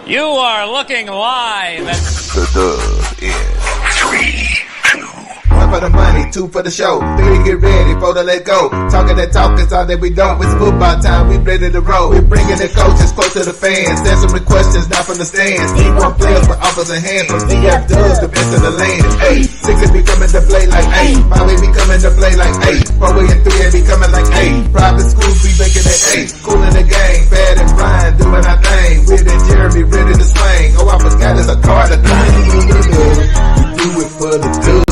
You are looking live at The Dub in 3, 2. One for the money, two for the show, three get ready, four to let go. Talking that talk is all that we don't. It's football time, we ready to roll. We bringing the coaches close to the fans, answering questions not from the stands. D1 players with offers in hand, from DF Dubs, the best in the land. Hey, six will be coming to play like hey, five will be coming to play like hey, 4 and 3 will be coming like hey. Private schools be making it hey, cool in the game, Bad and Brian doing our thing. Weird and Jeremy ready to swing. Oh, I forgot it's a card of thing. We do it for the dub.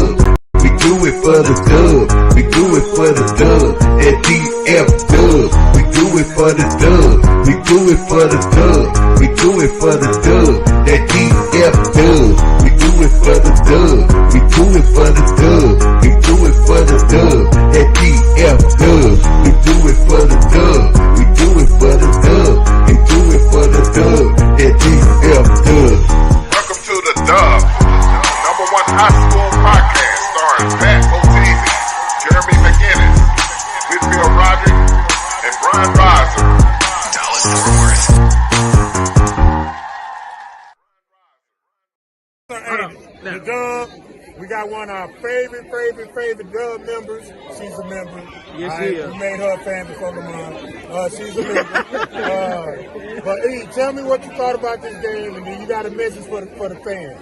We do it for the dub. We do it for the dub. That DF dub. We do it for the dub. We do it for the dub. We do it for the dub. That DF dub. We do it for the dub. We do it for the dub. We do it for the dub. That DF dub. We do it for the dub. We do it for the dub. We do it for the dub. That DF dub. Welcome to the Dub, #1 high school podcast starring Pat Botese, Jeremy McGinnis, Whitfield Roderick, and Brian Riser. Dallas Fort Worth. The Dub, we got one of our favorite Dub members. She's a member. Yes, she is. We made her a fan before the month. She's a member. But E, tell me what you thought about this game, and then you got a message for the fans.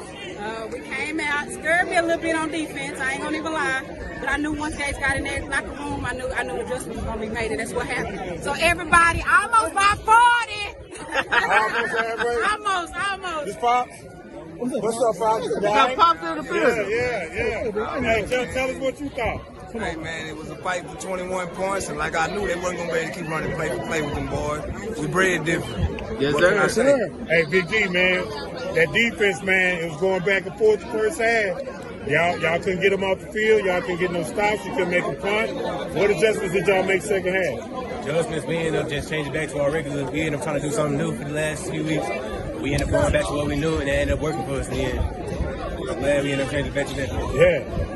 We came out, scared me a little bit on defense. I ain't gonna even lie, but I knew once guys got in that locker room, I knew adjustments was gonna be made, and that's what happened. So everybody, almost by 40. Almost halfway. Almost. This Pops? What's up, Pops? Got Pops in the building. Yeah. Hey, tell us what you thought. Hey man, it was a fight for 21 points, and like I knew they wasn't gonna be able to keep running play for play with them boys. We bred different. Yes, What sir. can I say? Hey, Big D, man, that defense, man, it was going back and forth the first half. Y'all couldn't get them off the field. Y'all couldn't get no stops. You couldn't make a punt. What adjustments did y'all make second half? Adjustments, we ended up just changing back to our regulars. We ended up trying to do something new for the last few weeks. We ended up going back to what we knew, and it ended up working for us in the end. I'm glad we ended up changing back to that.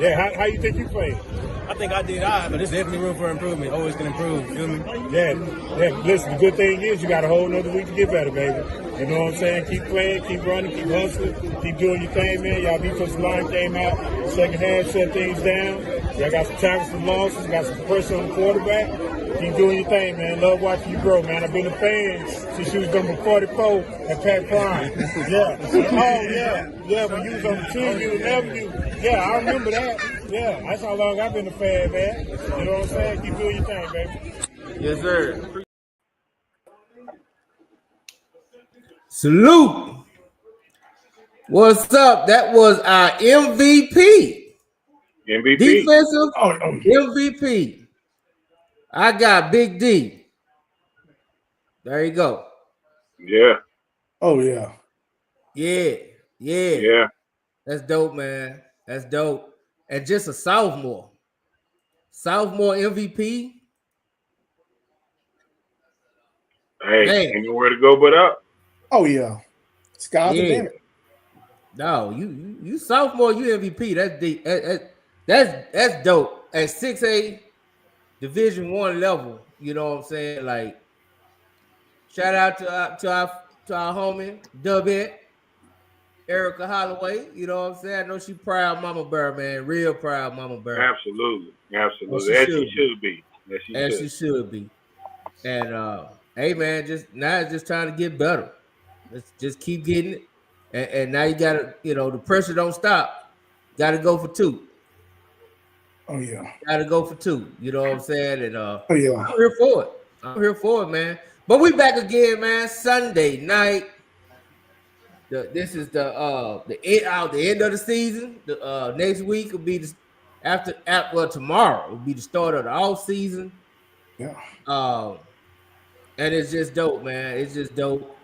Yeah. How you think you played? I think I did all right, but there's definitely room for improvement. Always can improve, feel me? Yeah. Listen, the good thing is you got a whole nother week to get better, baby. You know what I'm saying? Keep playing, keep running, keep hustling, keep doing your thing, man. Y'all defensive line came out, second half, shut things down. Y'all got some tackles for losses, got some pressure on the quarterback. Keep doing your thing, man. Love watching you grow, man. I've been a fan since you was number 44 at Pat Prime. Yeah, when you was on the team, you remember you. Yeah, I remember that. Yeah, that's how long I've been a fan, man. You know what I'm saying? Keep doing your thing, baby. Yes, sir. Salute. What's up? That was our MVP. Defensive MVP. I got Big D. There you go. Yeah. Oh, yeah. Yeah. That's dope, man. That's dope. And just a sophomore. Sophomore MVP. Hey, Man. ain't nowhere to go but up. Oh, yeah. Sky's the limit. No, you sophomore, you MVP. That's deep. That's dope. At 6A Division I level, you know what I'm saying? Like, shout out to our homie Dubhead, Erica Holloway. You know what I'm saying? I know she proud Mama Bear, man. Real proud Mama Bear. Absolutely. As she should be. And hey, man, it's just trying to get better. Let's just keep getting it. And now you gotta, the pressure don't stop. Gotta go for 2. Oh, yeah. Gotta go for 2. You know what I'm saying? And Oh, yeah. I'm here for it, man. But we back again, man. Sunday night. This is the end of the season. Next week will be tomorrow will be the start of the off season. Yeah. And it's just dope, man. It's just dope.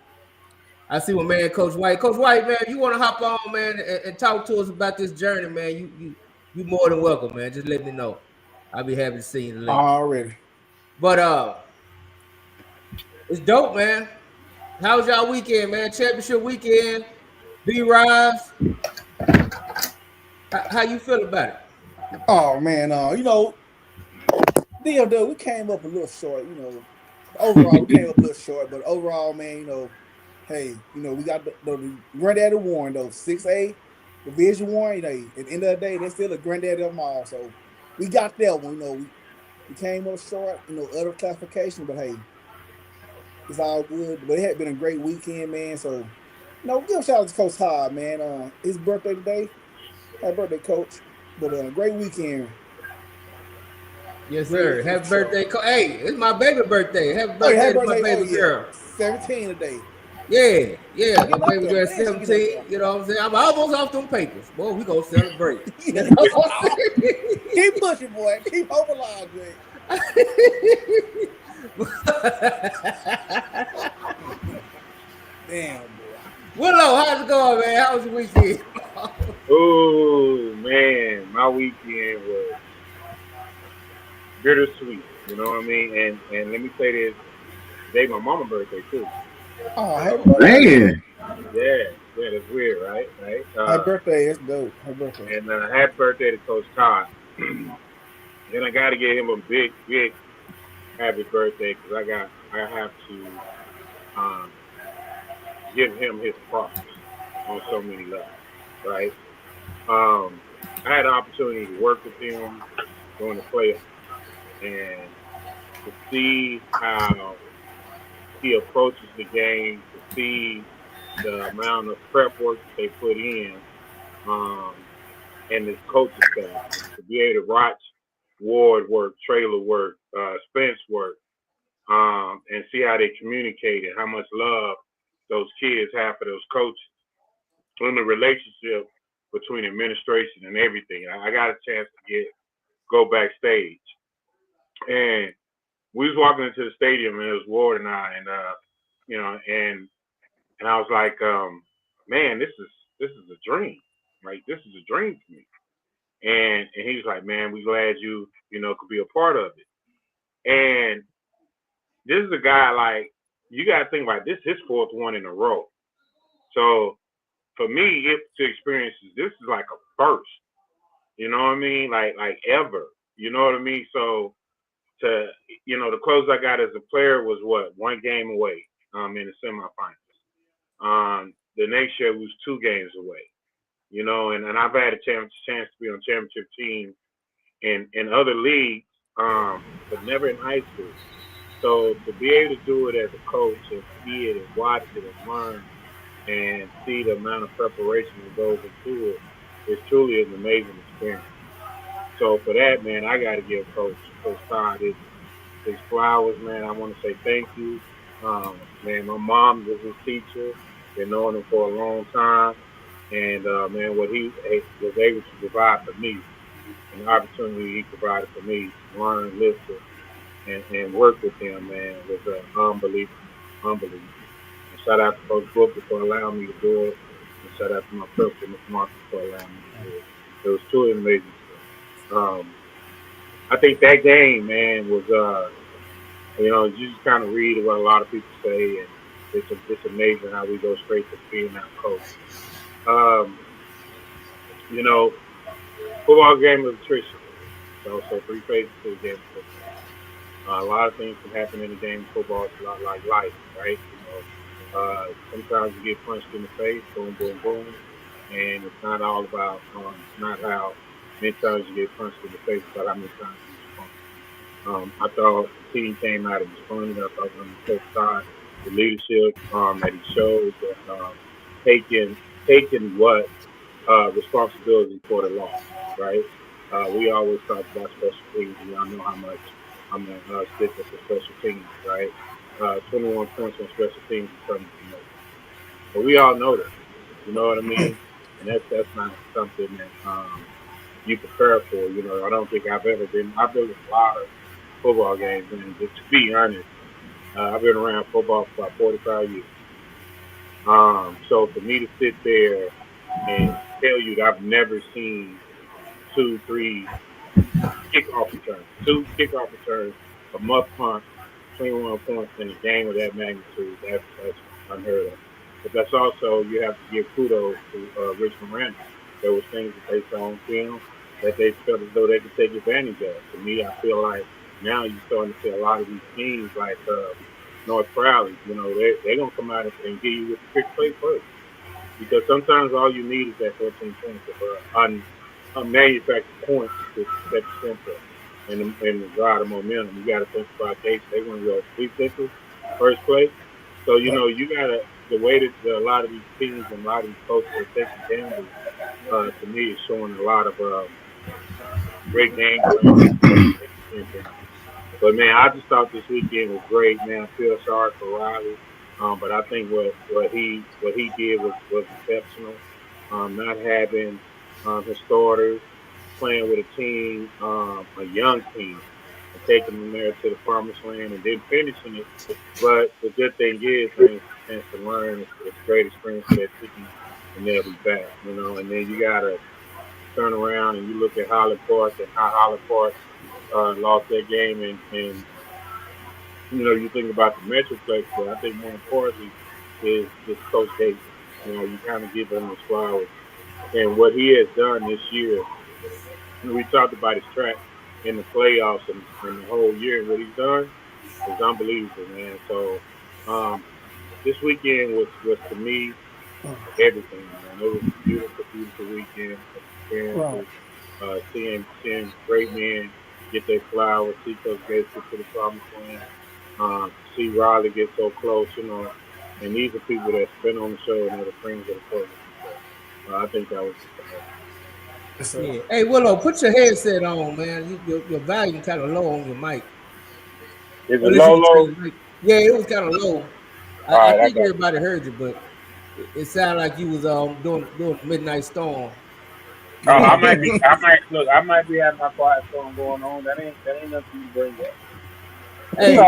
I see my man, Coach White. Coach White, man, you want to hop on, man, and talk to us about this journey, man? You more than welcome, man. Just let me know. I'll be happy to see you later. Already. But it's dope, man. How was y'all weekend, man? Championship weekend. B-Rise. How you feel about it? Oh man, DFW, we came up a little short, overall we came up a little short, but overall, man, hey, we got the granddaddy Warren though, 6A, Division One. At the end of the day, they're still a granddaddy of them all. So we got that one. We came up short. Other classification, but hey, it's all good. But it had been a great weekend, man. So give a shout out to Coach Todd, man. His birthday today. Happy birthday, Coach. But great weekend. Yes, sir. Happy birthday. Hey, it's my baby birthday. Happy birthday to my baby girl. 17 today. Yeah. My baby girl 17. You know what I'm saying? I'm almost off them papers. Boy, we gonna celebrate. You know what I'm saying? Keep pushing, boy. Keep hope alive, man. Damn, boy. Willow, how's it going, man? How was your weekend? Oh, man. My weekend was bittersweet. You know what I mean? And let me say this. Today my mama's birthday, too. Oh, happy birthday. Man. Yeah, that's weird, right? Happy birthday. That's dope. Happy birthday. And happy birthday to Coach Todd. Then I got to give him a big happy birthday because I have to give him his props on so many levels, right? I had the opportunity to work with him during the playoffs and to see how he approaches the game, to see the amount of prep work that they put in, and his coaching staff, to be able to watch Ward work, Traylor work, Spence work, and see how they communicate and how much love those kids have for those coaches, and the relationship between administration and everything. I got a chance to go backstage, and we was walking into the stadium, and it was Ward and I, and and I was like, man, this is a dream, right? This is a dream for me. And he was like, man, we glad you could be a part of it. And this is a guy, like, you got to think about this, his fourth one in a row. So for me, to experience this is like a first, you know what I mean? Like ever, you know what I mean? So the closest I got as a player was one game away in the semifinals. The next year was 2 games away, and I've had a chance to be on championship team in other leagues, but never in high school. So to be able to do it as a coach and see it and watch it and learn and see the amount of preparation that goes into it is truly an amazing experience. So for that, man, I got to give Coach Todd his flowers, man. I want to say thank you. Man, my mom was his teacher. Been knowing him for a long time. And, man, what he was able to provide for me, and the opportunity he provided for me to learn, listen, and work with him, man, was unbelievable. And shout out to Coach Booker for allowing me to do it. And shout out to my principal, Mr. Marcus, for allowing me to do it. It was truly amazing stuff. I think that game, man, was, you just kind of read what a lot of people say, and it's amazing how we go straight to being that coach. Football game is attrition. So 3 phases to the game of football. A lot of things can happen in the game of football. It's a lot like life, right? Sometimes you get punched in the face, boom, boom, boom, and it's not all about not how many times you get punched in the face, but how many times you get punched. I thought the team came out of responding. I thought on the Coach side, the leadership that he showed, that taking what responsibility for the loss, right? We always talk about special teams, and y'all know how much I'm a stick with the special teams, right? 21 points on special teams is something to know. But we all know that, you know what I mean? And that's not something that you prepare for. I don't think I've been in a lot of football games, and to be honest, I've been around football for about 45 years. So for me to sit there and tell you that I've never seen 2-3 kickoff returns, a muff punt, 21 points in a game of that magnitude, that's unheard of. But that's also, you have to give kudos to Rich Miranda. There was things that they saw on film that they felt as though they could take advantage of. To me, I feel like now you're starting to see a lot of these teams like North Crowley, they're gonna come out and get you with the quick play first. Because sometimes all you need is that 14 points of unmanufactured points to set the tempo and drive the momentum. You got to think about Gates. They want to go defensive first play. So, you got to, the way that a lot of these teams and a lot of these coaches are taking gambles, to me, is showing a lot of great game plan. But, man, I just thought this weekend was great, man. I feel sorry for Riley. But I think what he did was exceptional. Not having his starters, playing with a team, a young team, and taking them there to the promised land and then finishing it. But the good thing is, man, it's a chance to learn. It's a great experience for that team, and they'll be back. And then you gotta turn around and you look at Holland Park and how Holland Park lost that game and you think about the Metroplex, but I think more importantly is Coach Gates. You kind of give him his flowers. And what he has done this year, we talked about his track in the playoffs and the whole year, and what he's done is unbelievable, man. So this weekend was to me everything, man. It was a beautiful, beautiful weekend. Seeing great men get their flowers, see Coach Gates get to the promised land. See Riley get so close, and these are people that's been on the show and are the friends of the program. So, I think that was just yeah. Hey, Willow, put your headset on, man. Your volume kind of low on your mic. Is it low? Yeah, it was kind of low. I think everybody heard you, but it sounded like you was doing Midnight Storm. Oh, I might be having my quiet storm going on. That ain't nothing to bring up. Hey,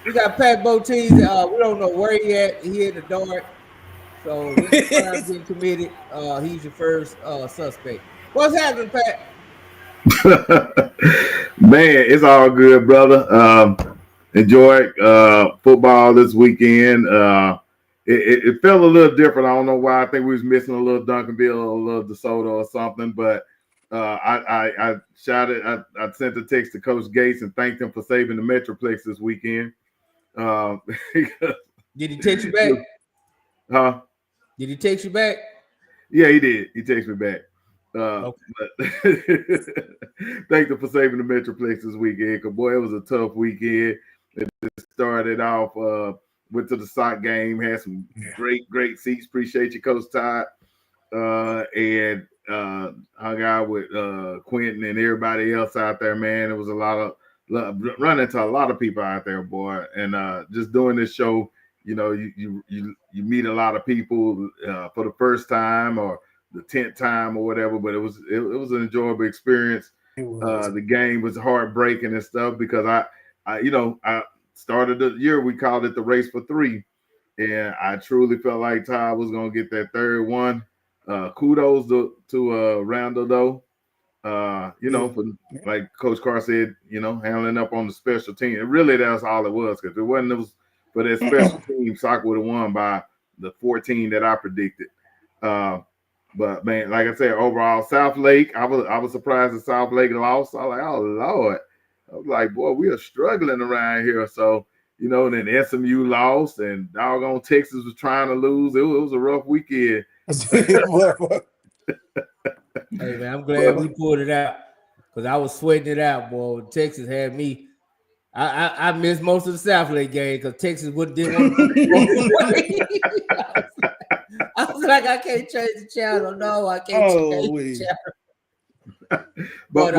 we got Pat Botees. We don't know where he at. He in the dark. So this crime getting committed. He's your first suspect. What's happening, Pat? Man, it's all good, brother. Enjoyed football this weekend. It felt a little different. I don't know why. I think we was missing a little Duncanville, a little DeSoto or something, but I shouted. I sent a text to Coach Gates and thanked him for saving the Metroplex this weekend. Did he text you back? Huh? Did he text you back? Yeah, he did. He texted me back. Okay. But thank you for saving the Metroplex this weekend. Cause boy, it was a tough weekend. It started off. Went to the sock game. Had some great seats. Appreciate you, Coach Todd. And hung out with Quentin and everybody else out there. Man, it was a lot of running into a lot of people out there, boy. And just doing this show, you meet a lot of people for the first time or the 10th time or whatever, but it was an enjoyable experience. The game was heartbreaking and stuff because I started the year, we called it the race for 3, and I truly felt like Todd was gonna get that third one. Kudos to Randall though. For like Coach Carr said, handling up on the special team. And really, that's all it was, because it was for that special team, Sock would have won by the 14 that I predicted. But man, like I said, overall, South Lake, I was surprised that South Lake lost. I was like, oh Lord. I was like, boy, we are struggling around here. So, and then SMU lost and doggone Texas was trying to lose. It was a rough weekend. Hey man, I'm glad we pulled it out because I was sweating it out, boy. Texas had me. I missed most of the South Lake game because Texas didn't want to. I was like, I can't change the channel. No, I can't change the channel. But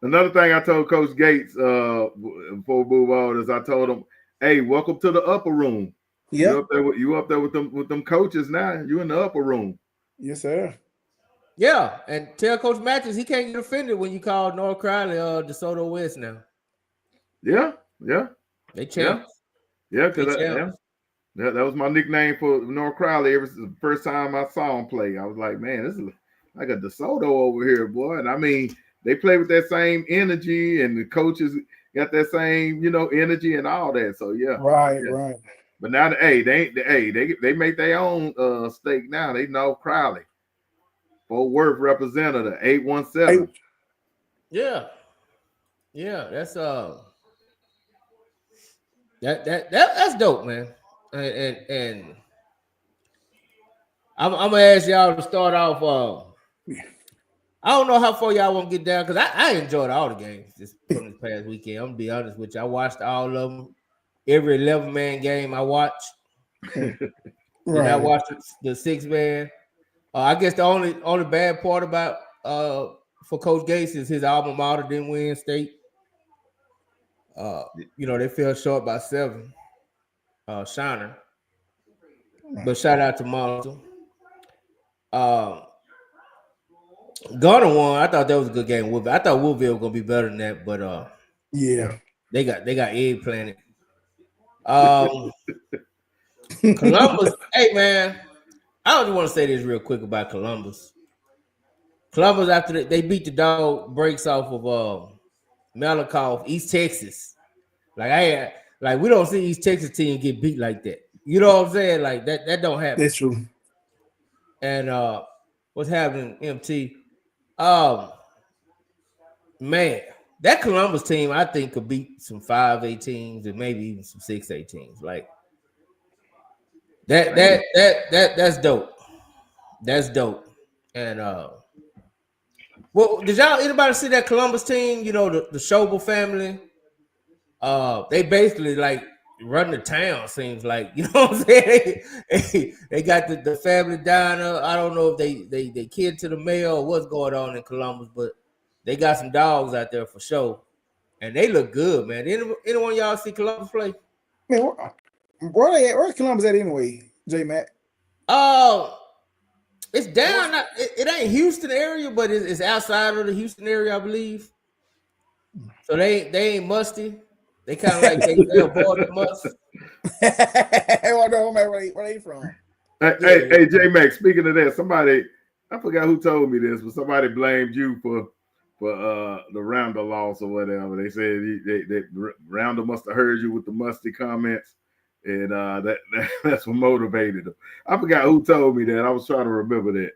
another thing I told Coach Gates before we move on is I told him, "Hey, welcome to the upper room. Yeah, you up there with them coaches now. You in the upper room." Yes, sir. Yeah, and tell Coach Matthews he can't get offended when you call North Crowley DeSoto West now. Yeah. They champs. Yeah, because that was my nickname for North Crowley ever since the first time I saw him play. I was like, man, this is like a DeSoto over here, boy. And I mean, they play with that same energy, and the coaches got that same, energy and all that. So yeah, right. But now, they make their own stake now. They know Crowley, Fort Worth representative 817. Yeah, that's That's dope, man. And I'm gonna ask y'all to start off. I don't know how far y'all want to get down because I enjoyed all the games from this past weekend. I'm gonna be honest with you. I watched all of them. Every 11-man game I watched. Right. I watched the 6-man. I guess the only bad part about for Coach Gates is his alma mater didn't win state. They fell short by 7. Shiner. But shout out to Monster. Garner won. I thought that was a good game. I thought Woodville was gonna be better than that, but yeah, they got eggplanted. Columbus, hey man, I just want to say this real quick about Columbus. Columbus, after they beat the dog breaks off of Malakoff, East Texas. Like we don't see East Texas team get beat like that. You know what I'm saying? Like that don't happen. That's true. And what's happening, MT? Man, that Columbus team I think could beat some 5A teams and maybe even some 6A teams. Like that's dope. That's dope. And well, did anybody see that Columbus team? You know, the Schobel family. They basically like run the town, seems like, you know what I'm saying? They got the family diner. I don't know if they kid to the mail or what's going on in Columbus, but they got some dogs out there for sure. And they look good, man. Anyone y'all see Columbus play? Man, where's Columbus at anyway, J-Mac? It's down. It ain't Houston area, but it's outside of the Houston area, I believe. So they ain't musty. They kind of like they avoid the must. Where they from? Hey, J-Mac, speaking of that, somebody, I forgot who told me this, but somebody blamed you for the Rounder loss or whatever. They said they Rounder must have heard you with the musty comments, and that's what motivated them. I forgot who told me that. I was trying to remember that.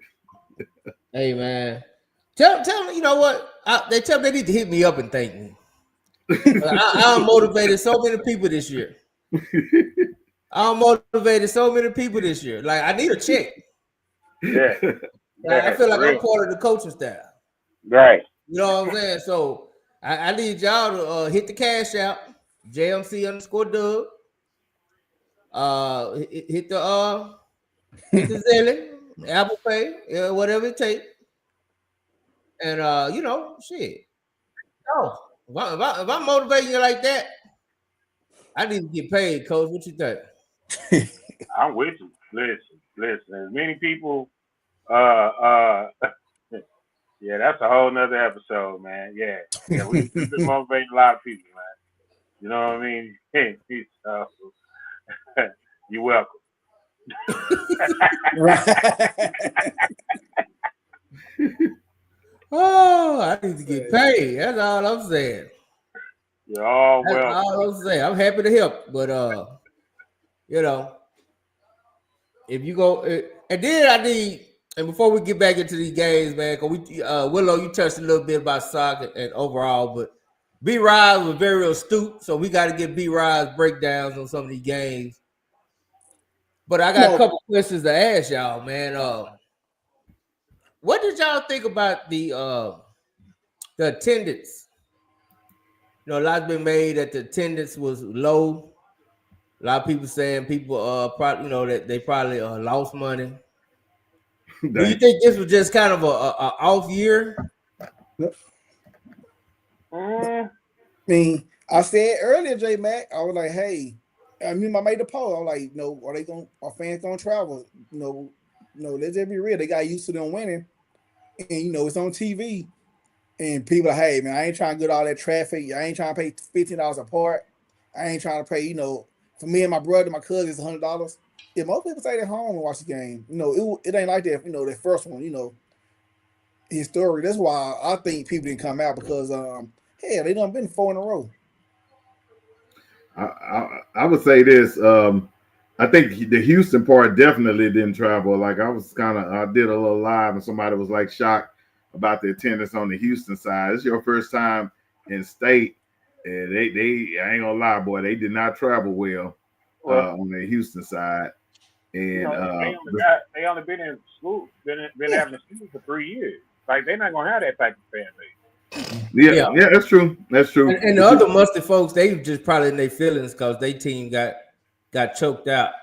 Hey man, tell them, you know what? They tell me they need to hit me up and thank me. I motivated so many people this year. I motivated so many people this year. Like I need a check. Yeah. I feel like I'm part of the coaching staff. Right. You know what I'm saying? So I need y'all to hit the cash out. JMC_Dub. Hit the Zelle, Apple Pay, whatever it takes. And shit. Oh, if I'm motivating you like that, I need to get paid, Coach. What you think? I'm with you. Listen. As many people, yeah, that's a whole nother episode, man. Yeah, we've been motivating a lot of people, man. You know what I mean? You're welcome. Oh, I need to get paid. That's all I'm saying. You're all welcome. That's all I'm saying. I'm happy to help, but if you go, and then I need. And before we get back into these games, man, because Willow, you touched a little bit about soccer and overall, but B-Rise was very astute, so we got to get B-Rise breakdowns on some of these games. But I got a couple questions to ask y'all, man. What did y'all think about the attendance? You know, a lot's been made that the attendance was low. A lot of people saying probably, that they probably lost money. Do you think this was just kind of a off year? I mean, I said earlier, J-Mac, I was like, hey, I made the poll. I was like, are fans gonna travel? Let's just be real. They got used to them winning. And it's on TV. And people are, hey man, I ain't trying to get all that traffic. I ain't trying to pay $15 a part. I ain't trying to pay, for me and my brother, my cousin, it's $100. Yeah, most people stay at home and watch the game. It ain't like that. That first one, historic. That's why I think people didn't come out because, they done been 4 in a row. I would say this. I think the Houston part definitely didn't travel. Like I did a little live and somebody was like shocked about the attendance on the Houston side. It's your first time in state, And they I ain't gonna lie, boy, they did not travel well on the Houston side. And they only been in school, been having a school for 3 years. Like they're not gonna have that type of fan base. Yeah, that's true. That's true. And the other musty folks, they just probably in their feelings because their team got choked out.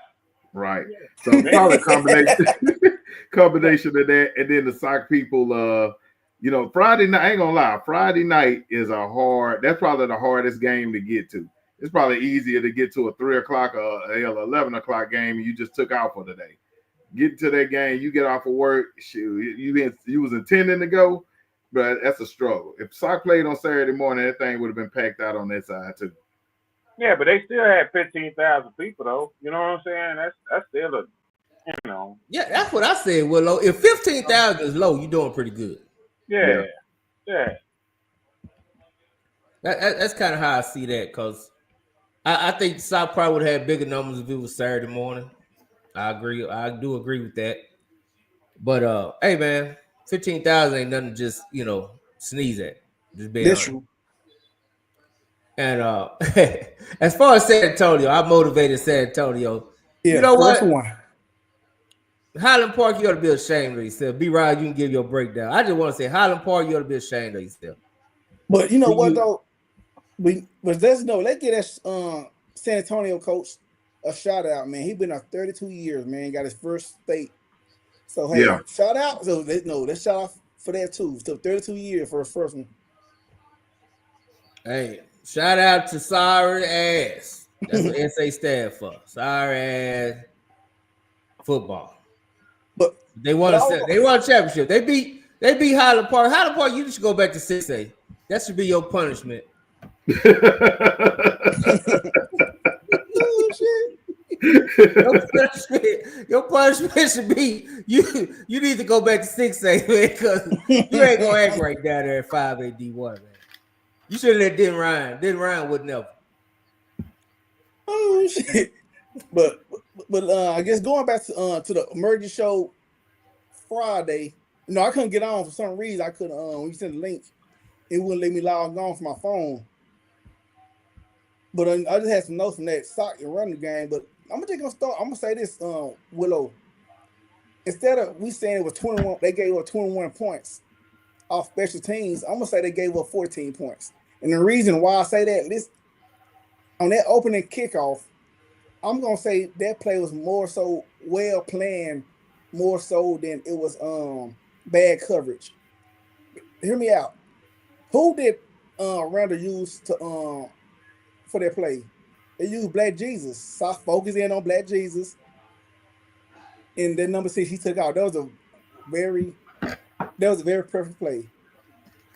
Right. So probably combination of that, and then the soccer people. Friday night. I ain't gonna lie. Friday night is that's probably the hardest game to get to. It's probably easier to get to a 3 o'clock or 11 o'clock game, and you just took out for the day. Get to that game, you get off of work. Shoot, you was intending to go, but that's a struggle. If soccer played on Saturday morning, that thing would have been packed out on that side too. Yeah, but they still had 15,000 people though. You know what I'm saying? That's still a, Yeah, that's what I said, Willow. If 15,000 is low, you're doing pretty good. Yeah. That's kind of how I see that, because I think South probably would have had bigger numbers if it was Saturday morning. I agree. I do agree with that. But hey, man, 15,000 ain't nothing to just sneeze at. Just being honest. True. And as far as San Antonio, I motivated San Antonio. Yeah, you know what? One. Highland Park, you ought to be ashamed of yourself. B-Rod, you can give your breakdown. I just want to say, Highland Park, you ought to be ashamed of yourself. But you know what, though? Let's get that San Antonio coach a shout out, man. He been there 32 years, man. Got his first state. So, hey, shout out. So, let's shout out for that, too. So, 32 years for his first one. Hey, shout out to Sorry Ass. That's what SA stand for. Sorry Ass football. But they won a championship. They beat Highland Park. Highland Park, you should go back to 6A. That should be your punishment. Your punishment should be you need to go back to 6A, man, because you ain't gonna act right down there at 5A D1, man. You should have let Den Ryan. Den Ryan would never. Oh shit. But I guess going back to the emergency show Friday, I couldn't get on for some reason. I couldn't when you sent the link, it wouldn't let me log on from my phone. But I just had some notes from that sock and running game. But I'm gonna say this, Willow. Instead of we saying it was 21, they gave up 21 points off special teams. I'm gonna say they gave up 14 points. And the reason why I say that, on that opening kickoff, I'm gonna say that play was more so well planned, more so than it was bad coverage. Hear me out. Who did Randall use to for their play? They used Black Jesus. Soft focus in on Black Jesus. And then number 6 he took out. That was a very perfect play.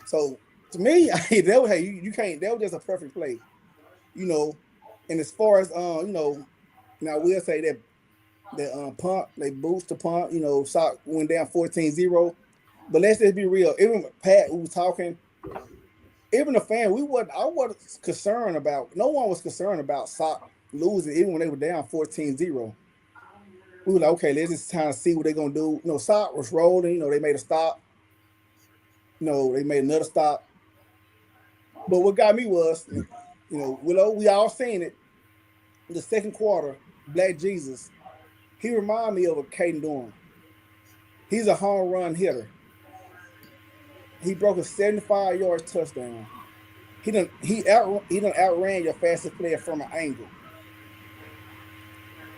So to me, that was just a perfect play. And as far as now we'll say that punt, they boost the punt, Sock went down 14-0. But let's just be real. Even Pat, who was talking, even the fan, I wasn't concerned about, no one was concerned about Sock losing, even when they were down 14-0. We were like, okay, let's just kind of see what they're gonna do. Sock was rolling, they made a stop. They made another stop. But what got me was, Willow, we all seen it. In the second quarter, Black Jesus, he reminded me of a Caden Durham. He's a home run hitter. He broke a 75-yard touchdown. He outran your fastest player from an angle.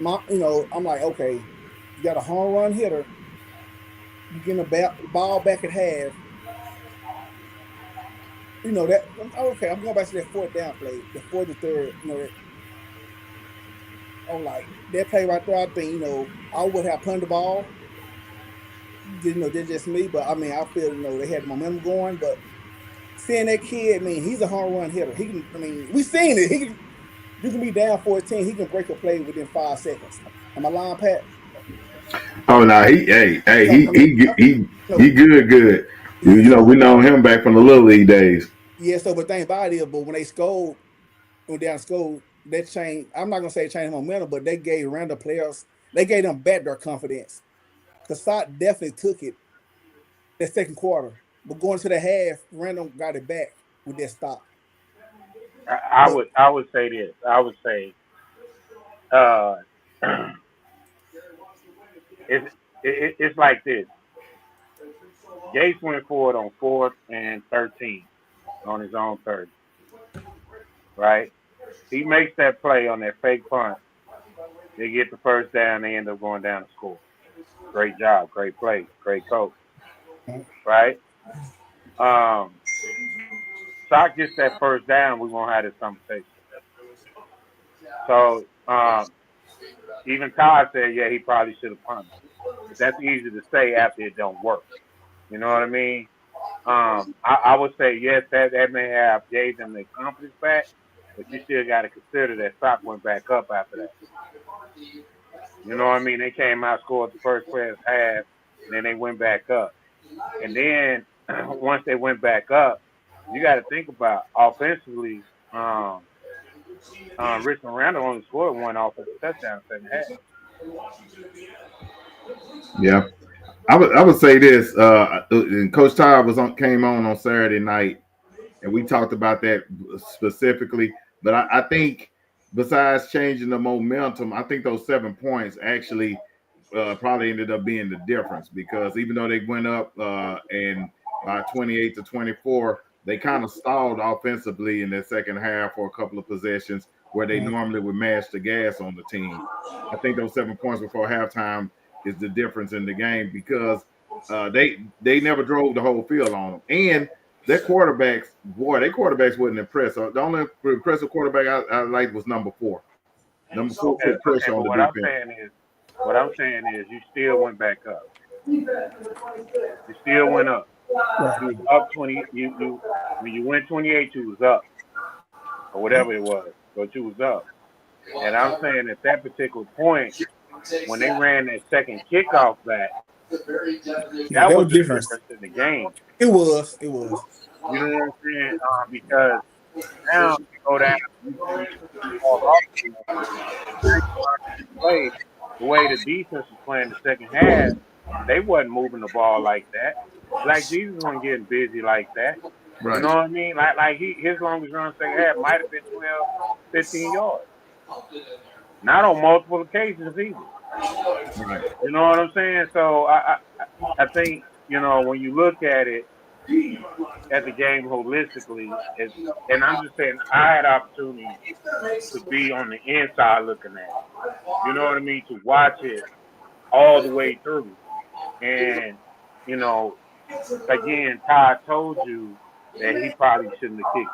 I'm like, okay, you got a home run hitter. You getting a ball back at half. That okay. I'm going back to that fourth down play, the 4th and 3rd. I'm like that play right there. I think I would have punted the ball. That's just me, but I feel they had the momentum going. But seeing that kid, he's a home run hitter. He can. We seen it. You can be down 14. He can break a play within 5 seconds. Am I lying, Pat? Oh no, he good. We know him back from the Little League days. Yeah, so but thing about it is, but when they went down to score, that changed. I'm not gonna say it changed momentum, but they gave random players, they gave them back their confidence. Because Sock definitely took it that second quarter. But going to the half, Randall got it back with that stop. I would say this. I would say it's like this. Gates went forward on 4th and 13 on his own 30. Right? He makes that play on that fake punt. They get the first down. They end up going down to score. Great job. Great play. Great coach. Right? Sock gets that first down. We won't have this conversation. So even Todd said, yeah, he probably should have punted. But that's easy to say after it don't work. You know what I mean? I would say, yes, that may have gave them their confidence back, but you still got to consider that Sock went back up after that. You know what I mean? They came out, scored the first half, and then they went back up. And then once they went back up, you got to think about offensively. Richmond Randall only scored one offensive touchdown second half. Yeah, I would say this. And Coach Todd came on Saturday night, and we talked about that specifically. But I think besides changing the momentum, I think those 7 points actually probably ended up being the difference, because even though they went up and by 28-24, they kind of stalled offensively in their second half for a couple of possessions where they normally would mash the gas on the team. I think those 7 points before halftime is the difference in the game, because they never drove the whole field on them. And their quarterbacks wouldn't impress. So the only impressive quarterback I liked was number 4. Number 4 put pressure on the defense. What I'm saying is you still went back up. You still went up. You was up 20. You when you went 28, you was up, or whatever it was, but you was up. And I'm saying at that particular point, when they ran that second kickoff back, that was the difference in the game. It was. You know what I'm saying? Because now you go down, the way the defense was playing the second half, they wasn't moving the ball like that. Like Jesus wasn't getting busy like that. Right. You know what I mean? Like his longest run second half might have been 12, 15 yards. Not on multiple occasions either. Right. You know what I'm saying? So I think, you know, when you look at it, at the game holistically, and I'm just saying I had opportunity to be on the inside looking at it. You know what I mean? To watch it all the way through. And, you know, again, Todd told you that he probably shouldn't have kicked.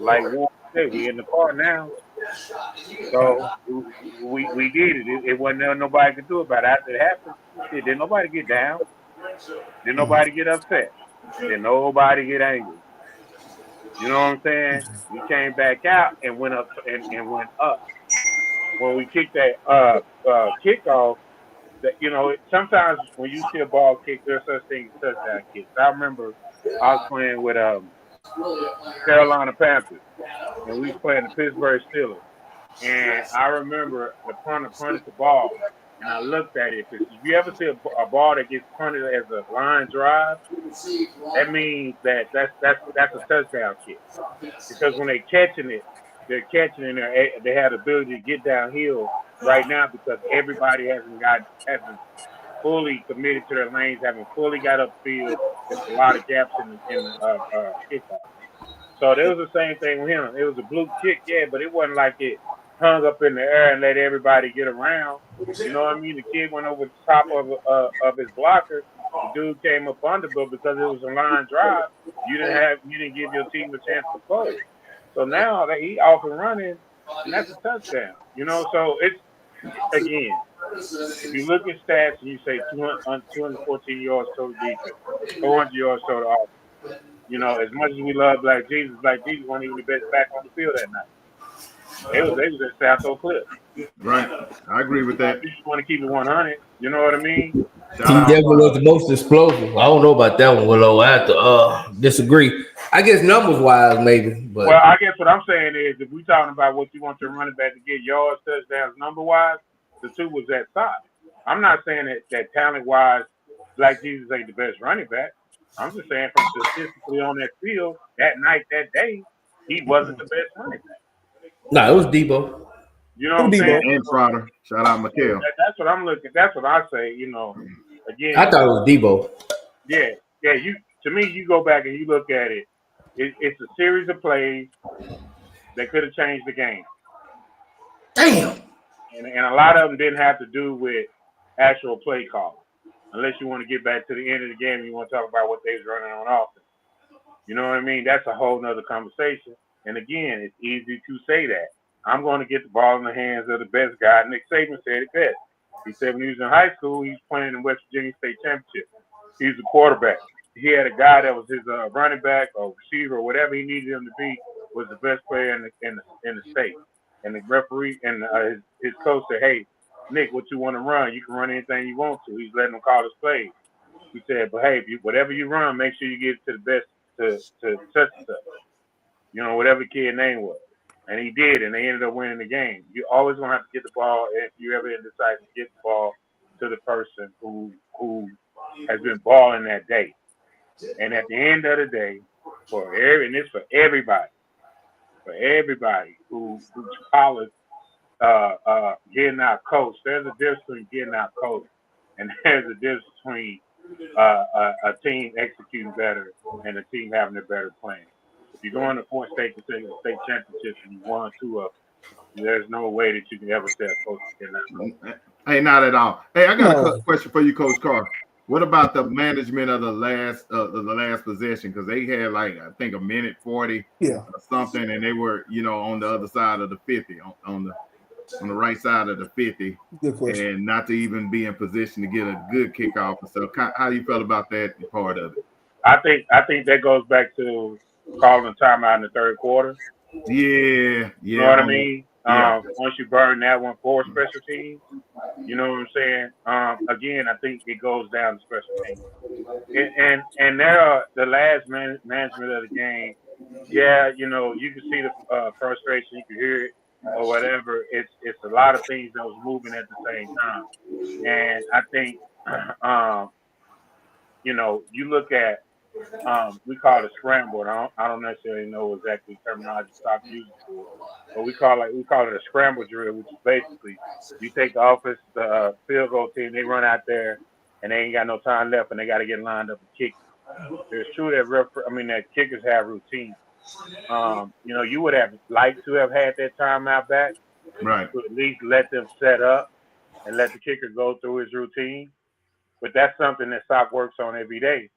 Like Warren said, we in the car now. So we did it. It wasn't nothing nobody could do about it. After it happened, didn't nobody get down. Didn't nobody get upset. Didn't nobody get angry. You know what I'm saying? We came back out and went up and went up. When we kicked that kickoff, that, you know, sometimes when you see a ball kick, there's such things as touchdown kicks. I remember I was playing with Carolina Panthers, and we was playing the Pittsburgh Steelers. And I remember the punter punted the ball, and I looked at it. If you ever see a ball that gets punted as a line drive, that means that's a touchdown kick. Because when they're catching it, and they have the ability to get downhill right now because everybody hasn't fully committed to their lanes, haven't fully got upfield. There's a lot of gaps in the kickoff. So there was the same thing with him. It was a blue kick, yeah, but it wasn't like it hung up in the air and let everybody get around. You know what I mean? The kid went over the top of his blocker. The dude came up under, but because it was a line drive, you didn't give your team a chance to close. So now that he off and running, and that's a touchdown. You know, so it's again. If you look at stats and you say 214 yards total defense, 400 yards total offense, you know, as much as we love Black Jesus wasn't even the best back on the field that night. They was at South Oak Cliff. Right. I agree with that. If you just want to keep it 100, you know what I mean? He definitely was the most explosive. I don't know about that one, Willow. I have to disagree. I guess numbers wise, maybe. But well, I guess what I'm saying is if we're talking about what you want your running back to get yards, touchdowns, number wise, the two was that side. I'm not saying that talent wise, Black Jesus ain't the best running back. I'm just saying from statistically on that field, that night, that day, he wasn't the best running back. No, it was Debo. You know what I'm saying? And Trotter. Shout out Mikhail. That's what I'm looking. That's what I say. You know, again. I thought it was Debo. Yeah. To me, you go back and you look at it. It's a series of plays that could have changed the game. Damn. And a lot of them didn't have to do with actual play call, unless you want to get back to the end of the game and you want to talk about what they was running on offense. You know what I mean? That's a whole nother conversation. And again, it's easy to say that. I'm going to get the ball in the hands of the best guy. Nick Saban said it best. He said when he was in high school, he was playing in West Virginia State Championship. He was a quarterback. He had a guy that was his running back or receiver or whatever he needed him to be, was the best player in the state. And the referee and his coach said, "Hey, Nick, what you want to run? You can run anything you want to." He's letting them call his plays. He said, "But hey, whatever you run, make sure you get it to the best to such and such. You know, whatever the kid's name was." And he did, and they ended up winning the game. You always gonna have to get the ball if you ever decide to get the ball to the person who has been balling that day. And at the end of the day, and it's for everybody who follows getting out coached. There's a difference between getting out coached, and there's a difference between a team executing better and a team having a better plan. If you're going to four state championships and you won 2 of them, there's no way that you can ever say a coach cannot. Hey, not at all. Hey, I got a question for you, Coach Carr. What about the management of the last possession? Because they had like I think a minute 40 or something, and they were on the other side of the 50 on the right side of the 50, and not to even be in position to get a good kickoff. So how you felt about that part of it? I think that goes back to calling a timeout in the third quarter. Yeah. You know what I mean? Yeah. Once you burn that one for special teams, you know what I'm saying? Again, I think it goes down to special teams. And there are the last management of the game. Yeah, you can see the frustration, you can hear it or whatever. It's a lot of things that was moving at the same time. And I think, you look at, we call it a scramble. I don't necessarily know exactly the terminology stop using for it, but we call it a scramble drill, which is basically you take the offense, the field goal team, they run out there and they ain't got no time left and they got to get lined up and kick. It's true that that kickers have routine. You would have liked to have had that timeout back, right? To at least let them set up and let the kicker go through his routine. But that's something that SOC works on every day.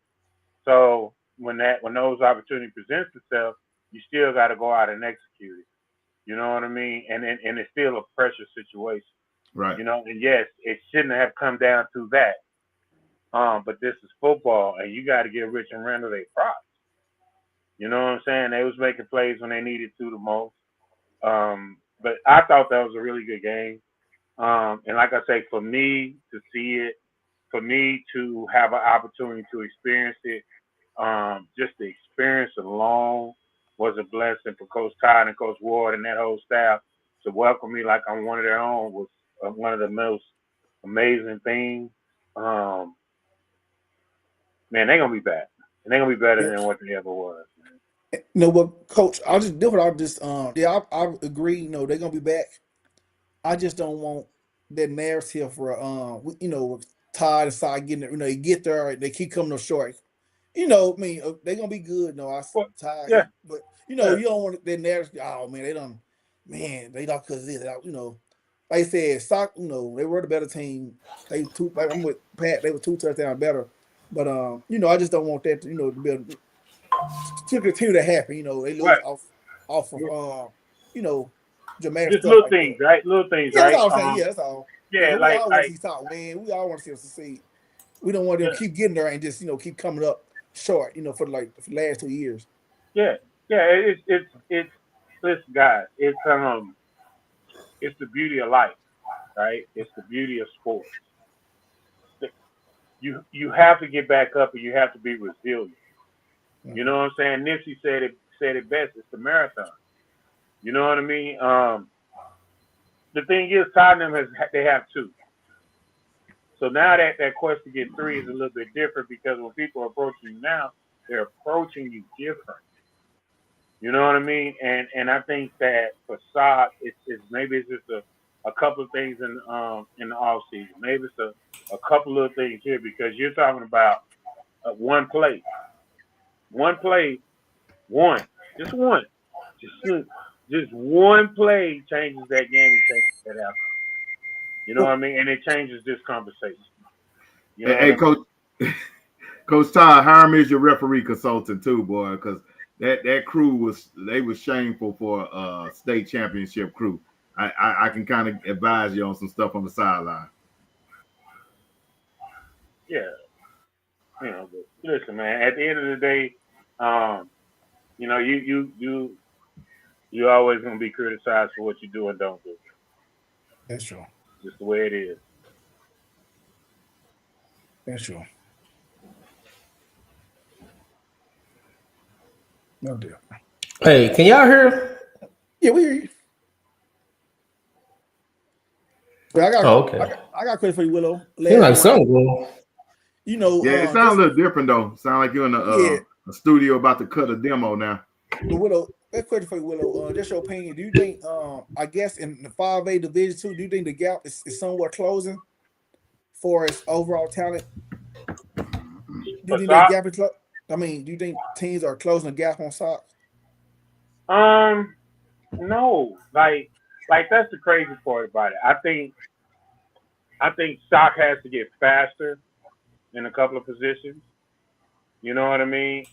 So when those opportunities present themselves, you still got to go out and execute it. You know what I mean? And it's still a pressure situation, right? And yes, it shouldn't have come down to that. But this is football, and you got to give Rich and Randall their props. You know what I'm saying? They was making plays when they needed to the most. But I thought that was a really good game. And like I say, for me to see it, for me to have an opportunity to experience it, just the experience alone was a blessing for Coach Todd and Coach Ward and that whole staff. To welcome me like I'm one of their own was one of the most amazing things. Man, they're going to be back. And they're going to be better than what they ever was. You know what, Coach? I agree. They're gonna be back. I just don't want that narrative for Todd and Side getting it. They get there, they keep coming up short. They're gonna be good. No, I see Todd. Yeah. But you don't want that narrative. Oh man, they don't because this. Like I said, Sock. They were the better team. I'm with Pat. They were 2 touchdowns better. But I just don't want that to to continue to happen. They lose off of dramatic just stuff. Little things, right? Little things, right? That's all I'm saying. That's all. Yeah, we all want to see Talk, man. We all want to see us succeed. We don't want them to keep getting there and just keep coming up short. For the last 2 years. Yeah. It's listen, guys. It's the beauty of life, right? It's the beauty of sports. You have to get back up and you have to be resilient. You know what I'm saying? Nipsey said it best. It's the marathon. You know what I mean? The thing is, Tottenham they have 2. So now that quest to get 3 is a little bit different because when people are approaching you now, they're approaching you different. You know what I mean? And I think that for Sock, it's maybe it's just a couple of things in the off season. Maybe it's a couple of things here because you're talking about one play, just one, just one play changes that game and changes that outcome. You know what I mean? And it changes this conversation. You know Hey, Coach. Coach Todd, Hiram is your referee consultant too, boy, because that crew was shameful for a state championship crew. I can kind of advise you on some stuff on the sideline. Yeah, you know, but listen, man. At the end of the day, you know, you always gonna be criticized for what you do and don't do. That's true. Just the way it is. That's true. No deal. Hey, can y'all hear? Yeah, we hear you. But I got, okay. I got a question for you, Willow. Seems like something. You know, yeah, it sounds a little different though. Sound like you're in a studio about to cut a demo now. The Willow, that question for you, Willow. Just your opinion. Do you think, I guess in the 5A Division 2, do you think the gap is somewhat closing for its overall talent? Do you think that gap is closing? I mean, do you think teams are closing the gap on Sox? No. Like that's the crazy part about it. I think Sox has to get faster in a couple of positions. You know what I mean?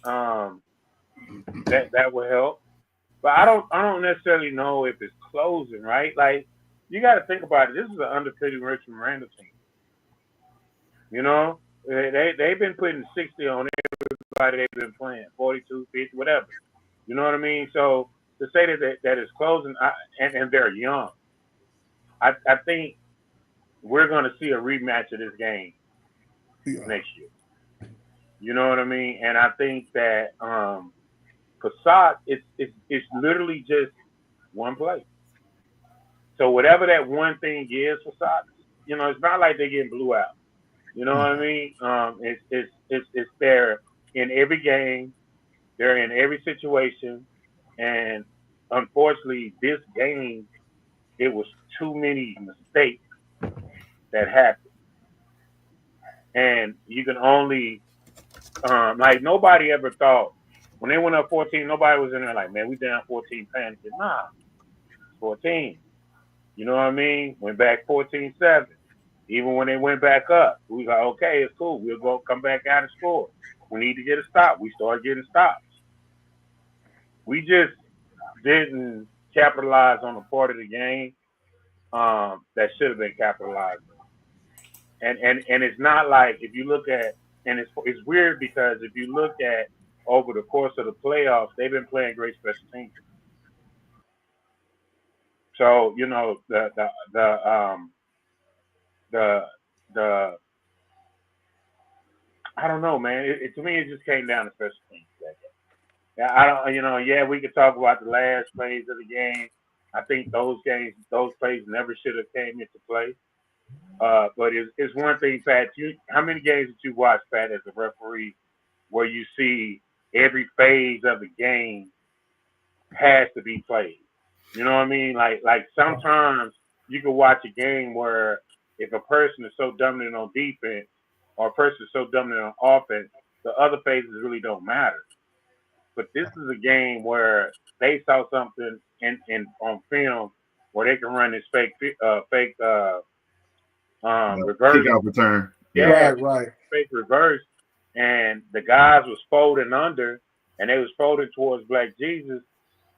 That will help. But I don't necessarily know if it's closing, right? Like you got to think about it. This is an undefeated Richmond Miranda team. You know, they've been putting 60 on everybody they've been playing, 42, 50, whatever. You know what I mean? So to say that it's closing, and they're young, I think we're going to see a rematch of this game next year. You know what I mean? And I think that for Sox, it's literally just one play. So whatever that one thing is for Sox, you know, it's not like they're getting blew out. You know what I mean? It's there in every game, they're in every situation, and unfortunately, this game, it was too many mistakes that happened, and you can only like nobody ever thought when they went up 14. Nobody was in there like, man, we down 14, panicking. Nah, 14. You know what I mean? Went back 14-7. Even when they went back up, we was like, okay, it's cool. We'll go come back out and score. We need to get a stop. We started getting stops. We just didn't capitalize on a part of the game that should have been capitalized on. And it's not like if you look at, and it's weird because if you look at over the course of the playoffs, they've been playing great special teams. So you know the I don't know, man. To me, it just came down to special teams. We could talk about the last plays of the game. I think those plays never should have came into play. But it's one thing, Pat. How many games did you watch, Pat, as a referee, where you see every phase of the game has to be played? You know what I mean? Like sometimes you can watch a game where if a person is so dominant on defense or a person is so dominant on offense, the other phases really don't matter. But this is a game where they saw something in on film where they can run this fake reverse. Kickoff return. Yeah, right. Fake reverse. And the guys was folding under, and they was folding towards Black Jesus,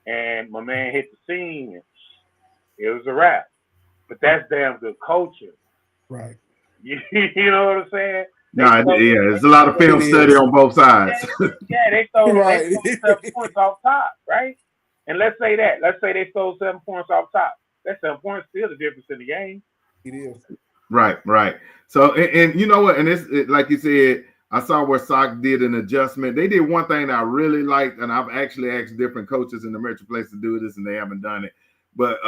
and my man hit the scene, and it was a wrap. But that's damn good coaching. Right. You know what I'm saying? There's a lot of film study on both sides. They stole 7 points off top, right? And let's say they stole 7 points off top. That 7 points still the difference in the game. It is. Right. So, and you know what? And like you said, I saw where Sox did an adjustment. They did one thing that I really liked, and I've actually asked different coaches in the Metroplex to do this, and they haven't done it. But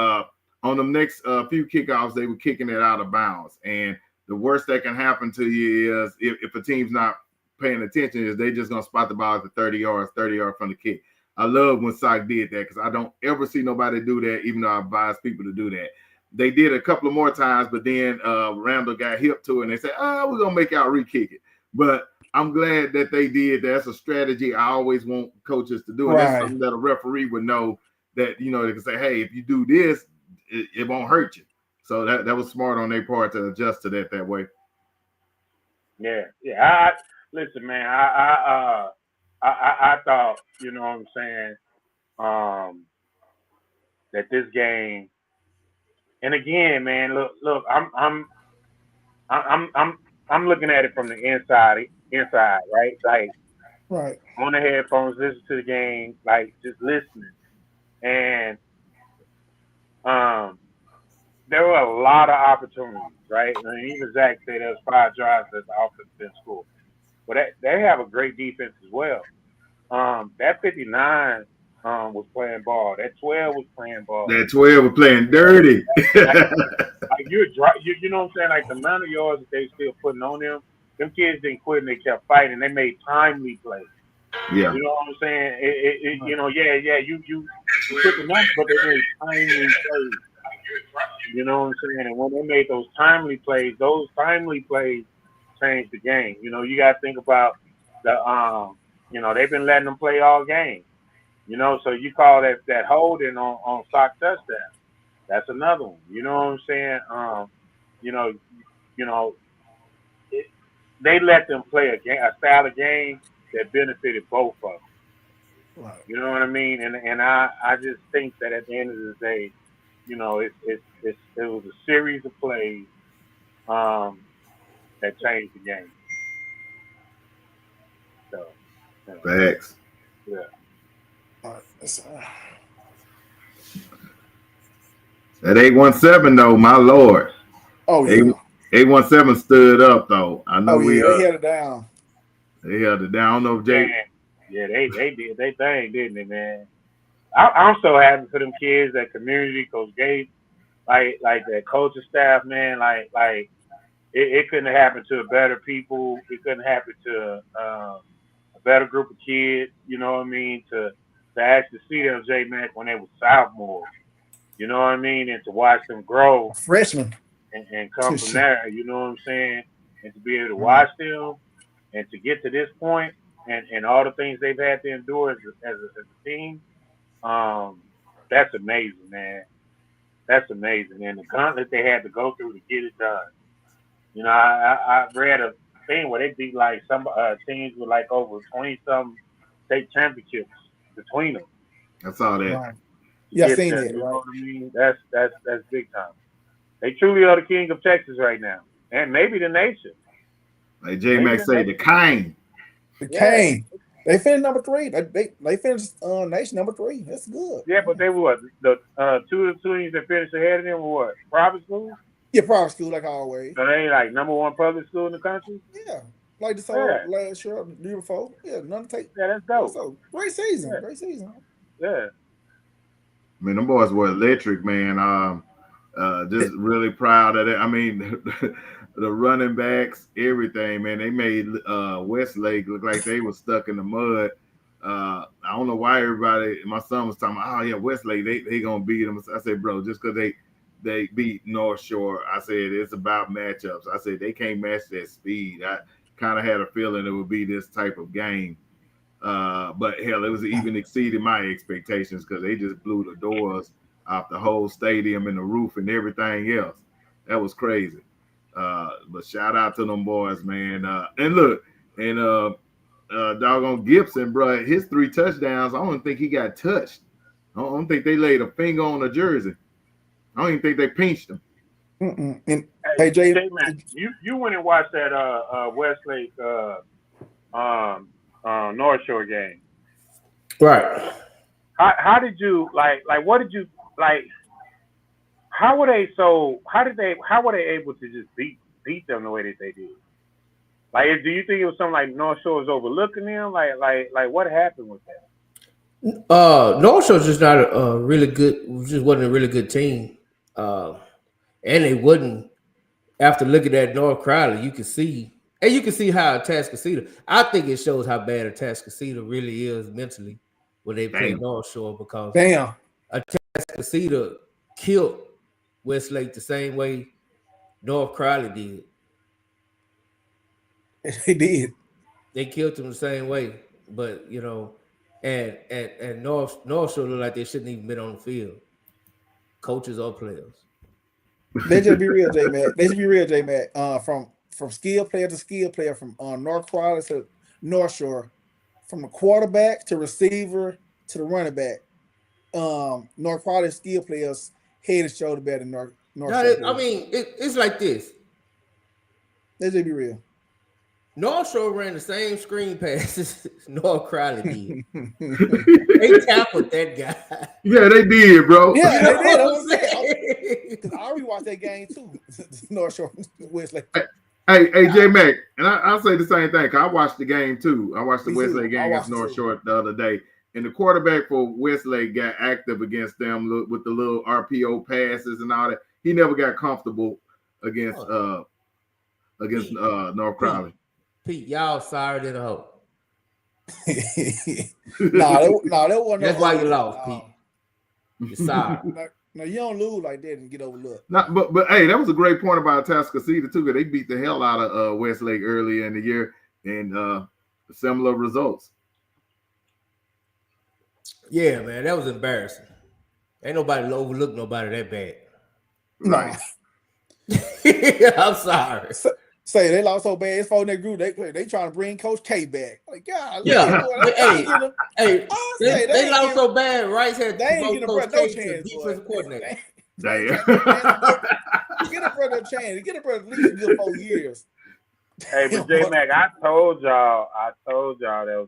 on the next few kickoffs, they were kicking it out of bounds. And the worst that can happen to you is if a team's not paying attention, is they just going to spot the ball at the 30 yards from the kick. I love when Sock did that because I don't ever see nobody do that, even though I advise people to do that. They did a couple of more times, but then Randall got hip to it, and they said, we're going to make y'all re-kick it. But I'm glad that they did. That's a strategy I always want coaches to do. And that's something that a referee would know that, they can say, hey, if you do this, it won't hurt you. So that was smart on their part to adjust to that way. Yeah. Listen, man, I thought, you know what I'm saying, that this game, and again, man, look, I'm looking at it from the inside, right? Like, on the headphones, listen to the game, like just listening, and there were a lot of opportunities, right? And even Zach said there was 5 drives that the offense didn't score, but they have a great defense as well. That 59 was playing ball. That 12 was playing ball. That 12 was playing dirty. like you know what I'm saying? Like the amount of yards that they still putting on them kids didn't quit and they kept fighting. They made timely plays. Yeah. You know what I'm saying? You put the numbers, but they made timely plays. You know what I'm saying? And when they made those timely plays changed the game. You got to think about the they've been letting them play all game. So you call that holding on Sock touchdown. That's another one. You know what I'm saying? They let them play a style of game that benefited both of them. Right. You know what I mean? And I just think that at the end of the day, it was a series of plays that changed the game. So, Facts. Yeah. That 817 though, my lord. Oh yeah. 817 stood up though. I know they held it down. They held it down. I don't know if Jay. Yeah, they did they thing, didn't they, man? I'm so happy for them kids, that community, Coach Gates, like that coaching staff, man. Like it couldn't have happened to a better people. It couldn't happen to a better group of kids. You know what I mean? To actually see them J-Mac when they were sophomores. You know what I mean? And to watch them grow, freshman, and come from there. You know what I'm saying? And to be able to watch them and to get to this point and all the things they've had to endure as a team. That's amazing, man. That's amazing. And the gauntlet they had to go through to get it done. I read a thing where they beat like some teams with like over 20-some state championships between them. I saw that. Right. Yeah, I seen that. You know what I mean? That's big time. They truly are the king of Texas right now, and maybe the nation. Like J-Mac say, the Cane. The Cane. They finished number 3. They finished nation number 3. That's good. Yeah, but they were the 2 of the teams that finished ahead of them were what? Private schools? Yeah, private school like always. So they like number 1 public school in the country? Yeah. Like the last year, the year before. Yeah, none take. Yeah, that's dope. So great season. Yeah. Great season. Yeah. I mean, them boys were electric, man. Just really proud of it. I mean, the running backs, everything, man. They made Westlake look like they were stuck in the mud. I don't know why everybody. My son was talking about, oh yeah, Westlake, they gonna beat them. I said, bro, just because they beat North Shore, I said it's about matchups. I said they can't match that speed. I kind of had a feeling it would be this type of game. But hell, it was even exceeded my expectations because they just blew the doors off the whole stadium and the roof and everything else. That was crazy. But shout out to them boys, man. And look, and doggone Gibson, bro, his 3 touchdowns, I don't think he got touched. I don't think they laid a finger on a jersey. I don't even think they pinched him. And hey, Jay, man, you went and watched that Westlake North Shore game, right? How did you like? What did you like? How were they able to just beat them the way that they did? Like, do you think it was something like North Shore was overlooking them? Like what happened with that? North Shore's just not a really good. Just wasn't a really good team, and they wouldn't. After looking at North Crowley, you can see how Atascocita. I think it shows how bad Atascocita really is mentally. when they played Damn. North Shore because Damn. Atascocita killed Westlake the same way North Crowley did. They did. They killed them the same way, but you know, and North Shore look like they shouldn't even been on the field. Coaches or players. They just be real, J Mac. They just be real, J Mac. From skill player to skill player, from North Crowley to North Shore, from the quarterback to receiver to the running back. North Crowley skill players head and shoulder better than North Shore. I mean, it's like this. Let's just be real. North Shore ran the same screen passes North Crowley did. They tackled that guy. Yeah, they did, bro. Yeah, You know they what I'm did. Because I rewatched that game too. North Shore Westlake. Hey, J Mac, and I'll say the same thing. 'Cause I watched the game too. I watched the Me too. Westlake I game watched against North it Shore the other day, and the quarterback for Westlake got active against them with the little RPO passes and all that. He never got comfortable against North Crowley. Pete, y'all sorry than a hoe. that wasn't. That's why you lost, Pete. You're sorry. No, you don't lose like that and get overlooked. But hey, that was a great point about Atascocita too, because they beat the hell out of Westlake early in the year and similar results. Yeah, man, that was embarrassing. Ain't nobody overlook nobody that bad. Right. I'm sorry. Say they lost so bad. It's for that group. They trying to bring Coach K back. Like God, yeah. Hey, they lost ain't so bad. Rice had they ain't getting a Coach brother no K to chance. defensive coordinator. Damn. Get a brother a chance. Get a brother at least a good 4 years. Hey, but J Mac, I told y'all that was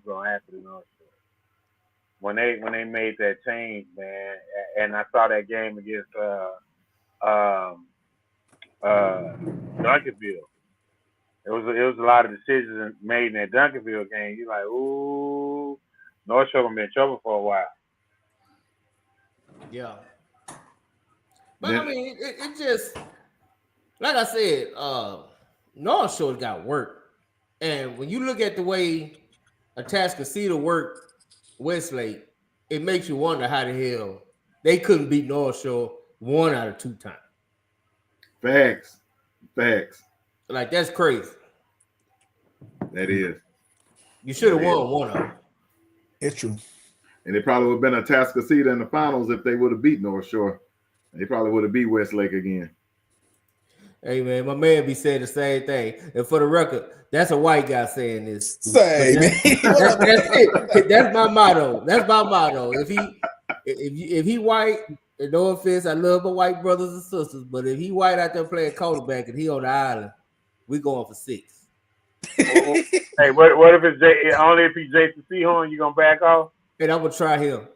gonna happen in North Shore. When they made that change, man, and I saw that game against Duncanville. It was a lot of decisions made in that Duncanville game. You're like, ooh, North Shore gonna be in trouble for a while. Yeah. But I mean, it just like I said, North Shore got work. And when you look at the way Atascocita worked Westlake, it makes you wonder how the hell they couldn't beat North Shore 1 out of 2 times. Facts. Like, that's crazy. That is. You should have won one of them. It's true. And it probably would have been Atascocita in the finals if they would have beat North Shore. They probably would have beat Westlake again. Hey, man, my man be saying the same thing. And for the record, that's a white guy saying this. Say, man. That's it. That's my motto. That's my motto. If he white, and no offense, I love my white brothers and sisters, but if he white out there playing quarterback and he on the island, we going for 6. Hey, what if it's only if he's Jason Sehorn, you gonna back off? And I'm gonna try him.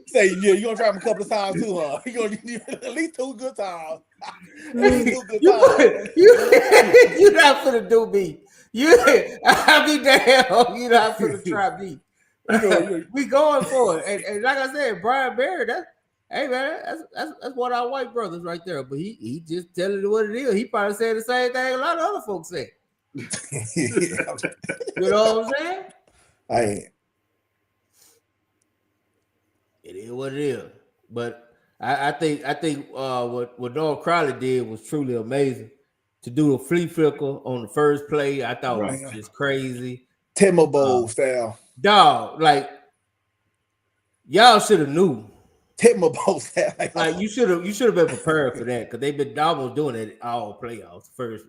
Say, yeah, you gonna try him a couple of times too, huh? You gonna at least 2 good times. You're not finna do me. I'll be damn. You're not finna try me. We going for it. And like I said, Brian Barry, that's one of our white brothers right there. But he just telling it what it is. He probably said the same thing a lot of other folks said. You know what I'm saying? It is what it is. But I think what North Crowley did was truly amazing. To do a flea flicker on the first play, I thought was just crazy. Timo Bowl style. Dog, like y'all should have knew. Timo Bowl style. Like you should have been prepared for that because they've been almost doing it all playoffs. First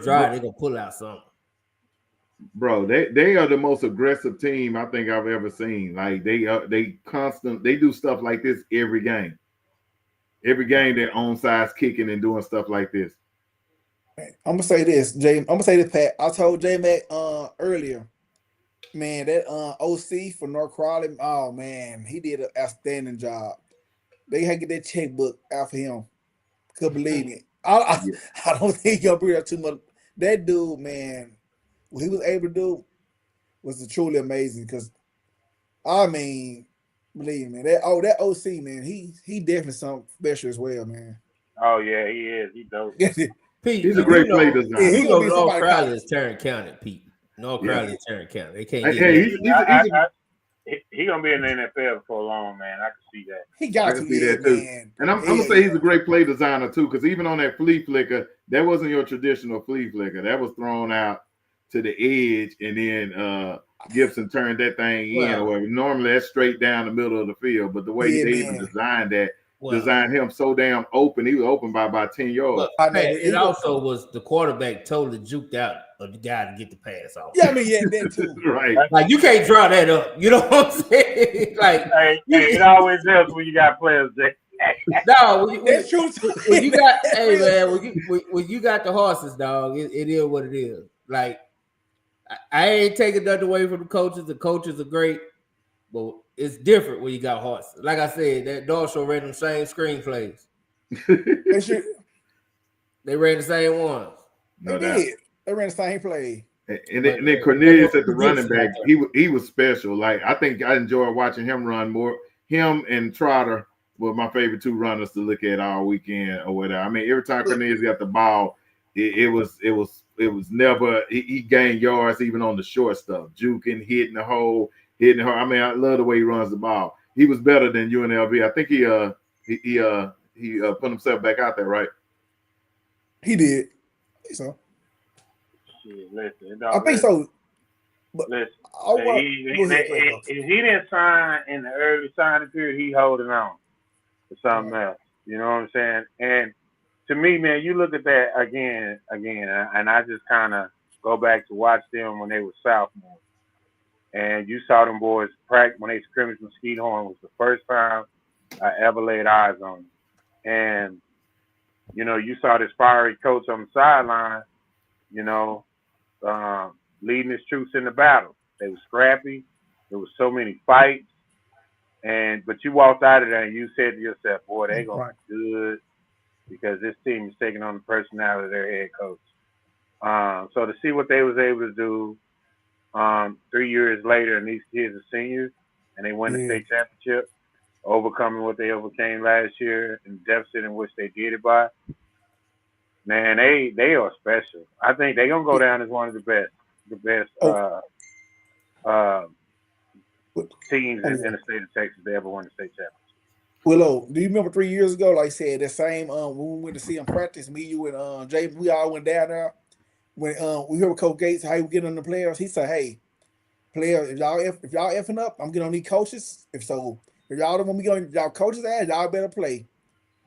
drive, they're gonna pull out something. Bro, they are the most aggressive team I think I've ever seen. Like they do stuff like this every game. Every game they're onside kicking and doing stuff like this. I'm gonna say this, Jay. I'm gonna say this, Pat. I told J Mac earlier, man, that OC for North Crowley, oh man, he did an outstanding job. They had to get that checkbook out for him. Could believe it. I don't think y'all bring up too much. That dude, man, what he was able to do was truly amazing. Because I mean, believe me, that OC, man, he definitely something special as well, man. Oh yeah, he is. He dope. Pete, he's a great play designer. You know North Crowley is Tarrant County, Pete. North Yeah. Crowley, Tarrant County. They can't Hey, get he's He gonna be in the NFL for long, man. I can see that. He got I to can see yeah, that too. man. And I'm gonna say he's a great play designer too, because even on that flea flicker, that wasn't your traditional flea flicker. That was thrown out to the edge, and then Gibson turned that thing in. Or whatever. Normally that's straight down the middle of the field, but the way Yeah, they man. even designed him so damn open, he was open by about 10 yards. But it also was the quarterback totally juked out of the guy to get the pass off. Yeah, I mean, yeah, that too. Right. Like you can't draw that up. You know what I'm saying? Like it always helps when you got players, Jay. No, that's true. When you got, hey man, when you got the horses, dog, it is what it is. Like I ain't taking nothing away from the coaches. The coaches are great, but it's different when you got horses. Like I said, that dog show ran them same screenplays. They ran the same ones. No They doubt. did. They ran the same play. And then Cornelius at the running back, he was special. Like I think I enjoyed watching him run more. Him and Trotter were my favorite two runners to look at all weekend or whatever. I mean, every time Cornelius got the ball, it was never he gained yards even on the short stuff, juking, hitting the hole. I mean, I love the way he runs the ball. He was better than UNLV. I think he put himself back out there, right? He did. I think so. Listen, I think so. But listen, if he didn't sign in the early signing period, he holding on to something else. You know what I'm saying? And to me, man, you look at that again, and I just kind of go back to watch them when they were sophomores. And you saw them boys practice when they scrimmaged Mesquite-Horn. Was the first time I ever laid eyes on them. And, you know, you saw this fiery coach on the sideline, you know, leading his troops in the battle. They were scrappy. There was so many fights. But you walked out of there and you said to yourself, boy, they're going to be good because this team is taking on the personality of their head coach. So to see what they was able to do 3 years later, and these kids are seniors, and they win the state championship, overcoming what they overcame last year and the deficit in which they did it by. Man, they are special. I think they're gonna go down as one of the best teams in the state of Texas to ever win the state championship. Willow, do you remember 3 years ago? Like I said, that same when we went to see him practice, me, you, and Jay, we all went down there. When we heard with Coach Gates how he was getting on the players, he said, "Hey, players, if y'all effing up, I'm getting on these coaches. If y'all don't want me going, y'all coaches ass, y'all better play."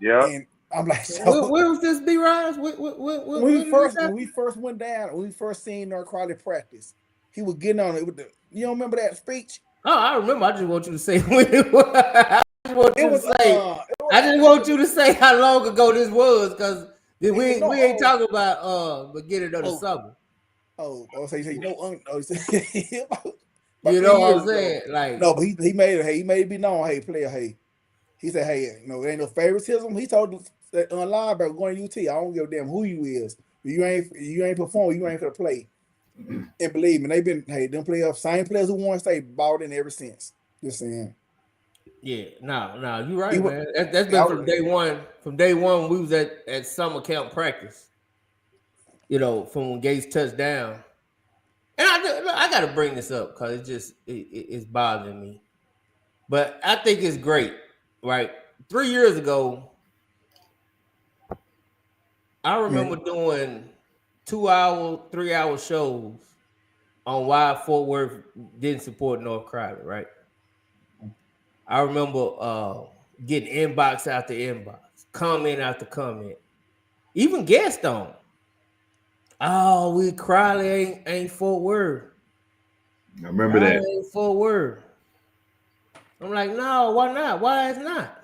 Yeah. And I'm like, so, where was this B Rise? When we first went down, when we first seen North Crowley practice, he was getting on it with the. You don't remember that speech? Oh, I remember. I just want you to say when it was. I just want you to say how long ago this was, because we ain't talking about beginning of the summer. So you say you know you know what I'm saying? Like no, but he made it be known. Hey, player, hey. He said, "Hey, no, ain't no favoritism." He told that linebacker going to UT, "I don't give a damn who you is. You ain't perform. You ain't gonna play." And believe me, they've been them playoffs. Same players who won state balled in ever since. Just saying. Yeah, no, you're right, man. That's been from day one. From day one, we was at summer camp practice. You know, from when Gates touched down. And I got to bring this up because it's bothering me. But I think it's great, right? 3 years ago, I remember doing 2 hour, 3 hour shows on why Fort Worth didn't support North Crowley, right? I remember getting inbox after inbox, comment after comment, even guest on. Oh, we Crowley ain't Fort Worth. I remember that. Ain't Fort Worth. I'm like, no, why not? Why is not?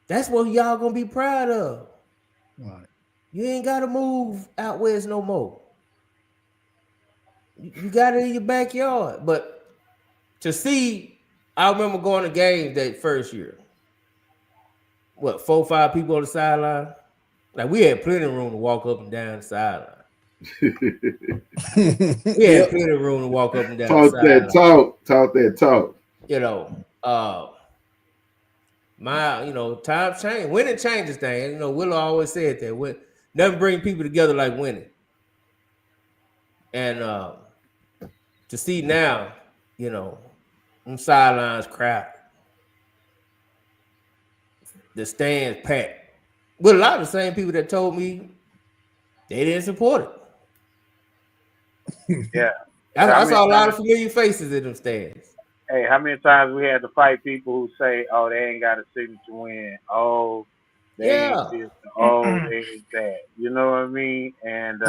That's what y'all gonna be proud of. Right. You ain't gotta move out west no more. You got it in your backyard. But to see, I remember going to games that first year. What, 4 or 5 people on the sideline? Like we had plenty of room to walk up and down the sideline. We had plenty of room to walk up and down the sideline. Talk that talk. You know, times change. Winning changes things. You know, Willow always said that. Nothing bring people together like winning. And to see now, you know, them sidelines crowded, the stands packed, with a lot of the same people that told me they didn't support it. Yeah. I saw a lot of familiar faces in them stands. Hey, how many times we had to fight people who say, "Oh, they ain't got a signature win. Oh, they ain't this. Oh, they ain't that." You know what I mean? And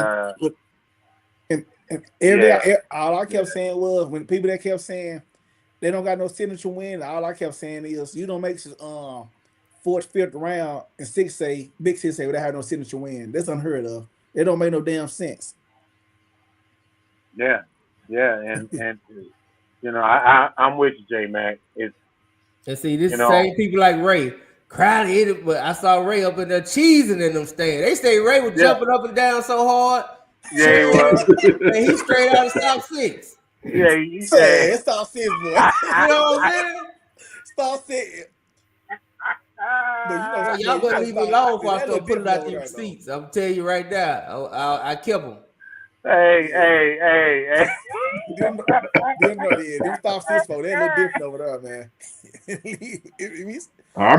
all I kept saying was when people that kept saying they don't got no signature win, all I kept saying is you don't make fourth, fifth round and Big 6A without having no signature win. That's unheard of. It don't make no damn sense. Yeah, and you know, I'm with you, J Mac. And see, this same people like Ray. Crowded hit it, but I saw Ray up in there cheesing in them stands. They say Ray was jumping up and down so hard. Yeah, he was. And he straight out of South 6. Yeah, it's South 6, boy. You know what I'm saying? South 6. So y'all better leave me alone before I start putting out these receipts. I'm telling you right now, I kept them. Hey. Them South 6 folks, they're a little different over there, man. I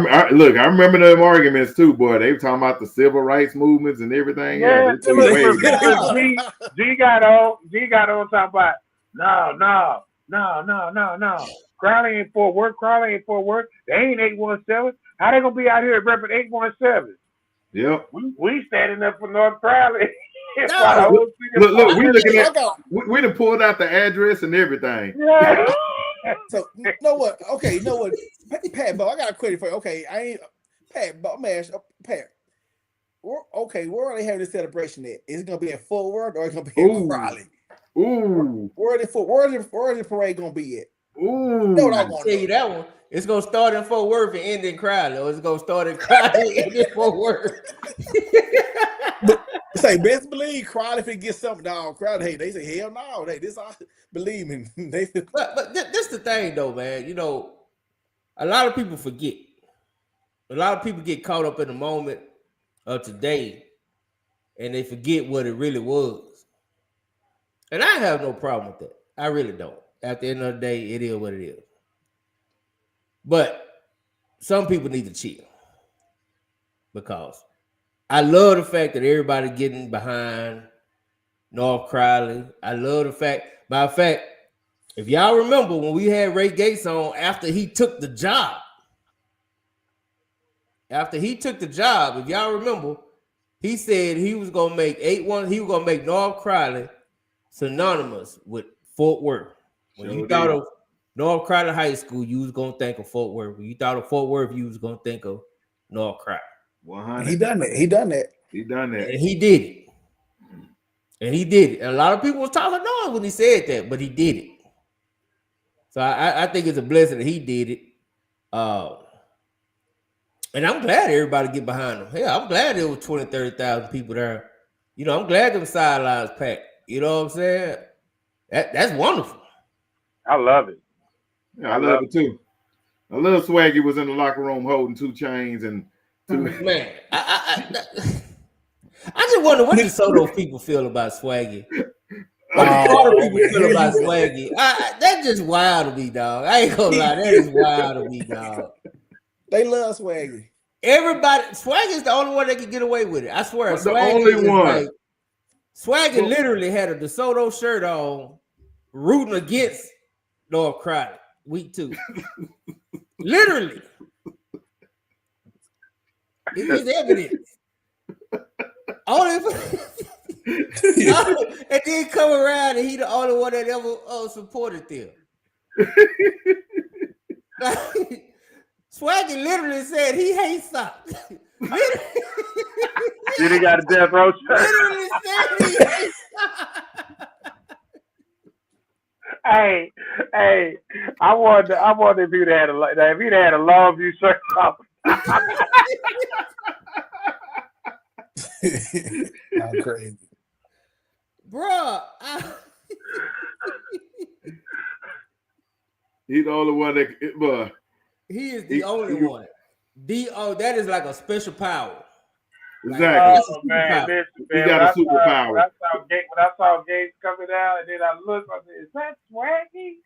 remember them arguments too, boy. They were talking about the civil rights movements and everything. Yeah, G got on talking about no. Crowley ain't Fort Worth. They ain't 817. How they gonna be out here repping 817? Yep. We standing up for North Crowley. Look, we done pulled out the address and everything. Yeah. So you know what? Okay, you know what? Pat, but I got a question for you. Okay, I ain't Pat, but I'm asking Pat. Where are they having this celebration at? Is it gonna be in Fort Worth or is it gonna be in Raleigh? Ooh. Where is the parade gonna be at? Ooh. No, I can tell you that one. It's gonna start in Fort Worth and end in Crowley, or it's gonna start in Crowley and end in Fort Worth. Say best believe Crowley if it gets something down. Crowley, hey, they say hell no. Hey, this I believe me. But this the thing though, man. You know, a lot of people forget. A lot of people get caught up in the moment of today, and they forget what it really was. And I have no problem with that. I really don't. At the end of the day, it is what it is. But some people need to chill because I love the fact that everybody getting behind North Crowley. I love the fact, matter of fact, if y'all remember when we had Ray Gates on after he took the job, if y'all remember, he said he was gonna make he was gonna make North Crowley synonymous with Fort Worth. When you thought of North Crowley High School, you was gonna think of Fort Worth. When you thought of Fort Worth, you was gonna think of North Crowley. 100. He done that. And he did it. And a lot of people was talking noise when he said that, but he did it. So I think it's a blessing that he did it. And I'm glad everybody get behind him. Hell, I'm glad there was 20, 30,000 people there. You know, I'm glad them sidelines packed. You know what I'm saying? That's wonderful. I love it. Yeah, I love it too. I love Swaggy was in the locker room holding 2 chains and man. I just wonder what the Soto people feel about Swaggy. What the Florida people feel about Swaggy. That's just wild to me, dog. I ain't gonna lie, that is wild to me, dog. They love Swaggy. Swaggy is the only one that can get away with it. I swear. The only one. Swaggy literally had a DeSoto shirt on, rooting against North Crowley week 2. Literally. It's evidence. And then come around and he the only one that ever supported them. Swaggy literally said he hates socks. Then he got a death row shirt. Literally said he hates socks. Hey, I wonder if he'd had a long view shirt off. I'm crazy, bro. He's the only one that, he is the only one. That is like a special power. Exactly. Oh man, listen, He man. got a superpower. When I saw Gates coming out, and then I looked, I said, "Is that Swaggy?"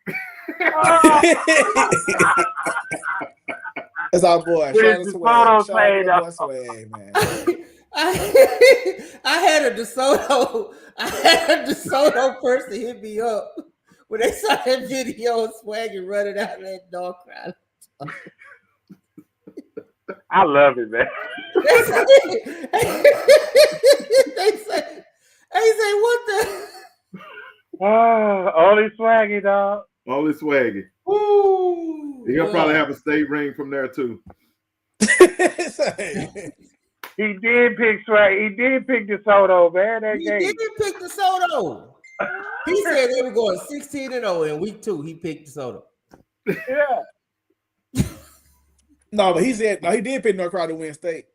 That's our boy. With the photo played up. Swag, man. I had a DeSoto person hit me up when they saw that video of Swaggy running out of that dog crowd. I love it, man. they say, what the? Only Swaggy, dog. Only Swaggy. Ooh, He'll probably have a state ring from there too. He did pick Swaggy. He did pick DeSoto, man. That He game. didn't pick DeSoto. He said they were going 16-0 in week 2. He picked DeSoto. Yeah. No, but he said he did pick North Carolina to win state.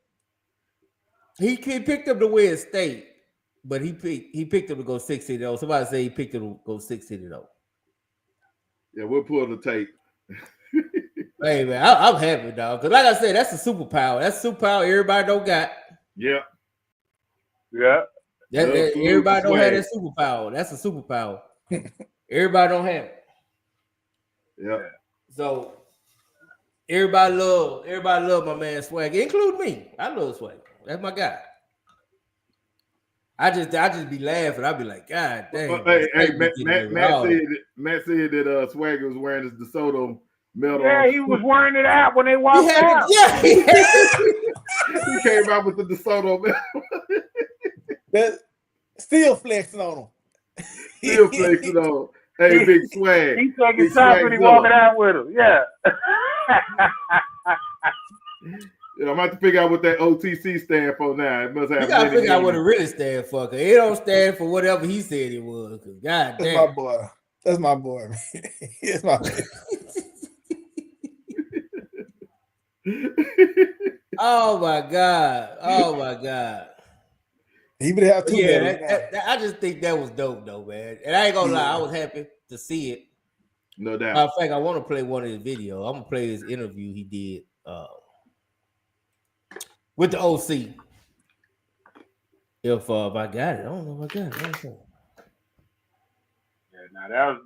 He picked them to win state, but he picked them to go 16-0. Somebody say he picked them to go 16-0. Yeah, we'll pull the tape. Hey man, I'm happy, dog. Because like I said, that's a superpower. That's a superpower everybody don't got. Yeah. Yeah. Everybody don't have that superpower. That's a superpower. Everybody don't have it. Yeah. So everybody love my man Swag, include me. I love Swag. That's my guy. I just be laughing. I be like, God damn. Hey, Matt said that Swagger was wearing his DeSoto medal. Yeah, he was wearing it out when they walked out. He came out with the DeSoto medal. That still flexing on him. Still flexing on him. Hey, big Swag. He taking shots when he walking out with him. Yeah. Yeah, I'm about to figure out what that OTC stand for now. It must have. You gotta figure out what it really stands for. Cause it don't stand for whatever he said it was. Cause God damn. That's my boy. That's my boy, man. It's my Oh my God. Oh my God. He would have two. Yeah, I just think that was dope though, man. And I ain't gonna lie, I was happy to see it. No doubt. Matter of fact, I want to play one of his videos. I'm gonna play his interview he did with the OC. If I got it, I don't know if I got it. Yeah, now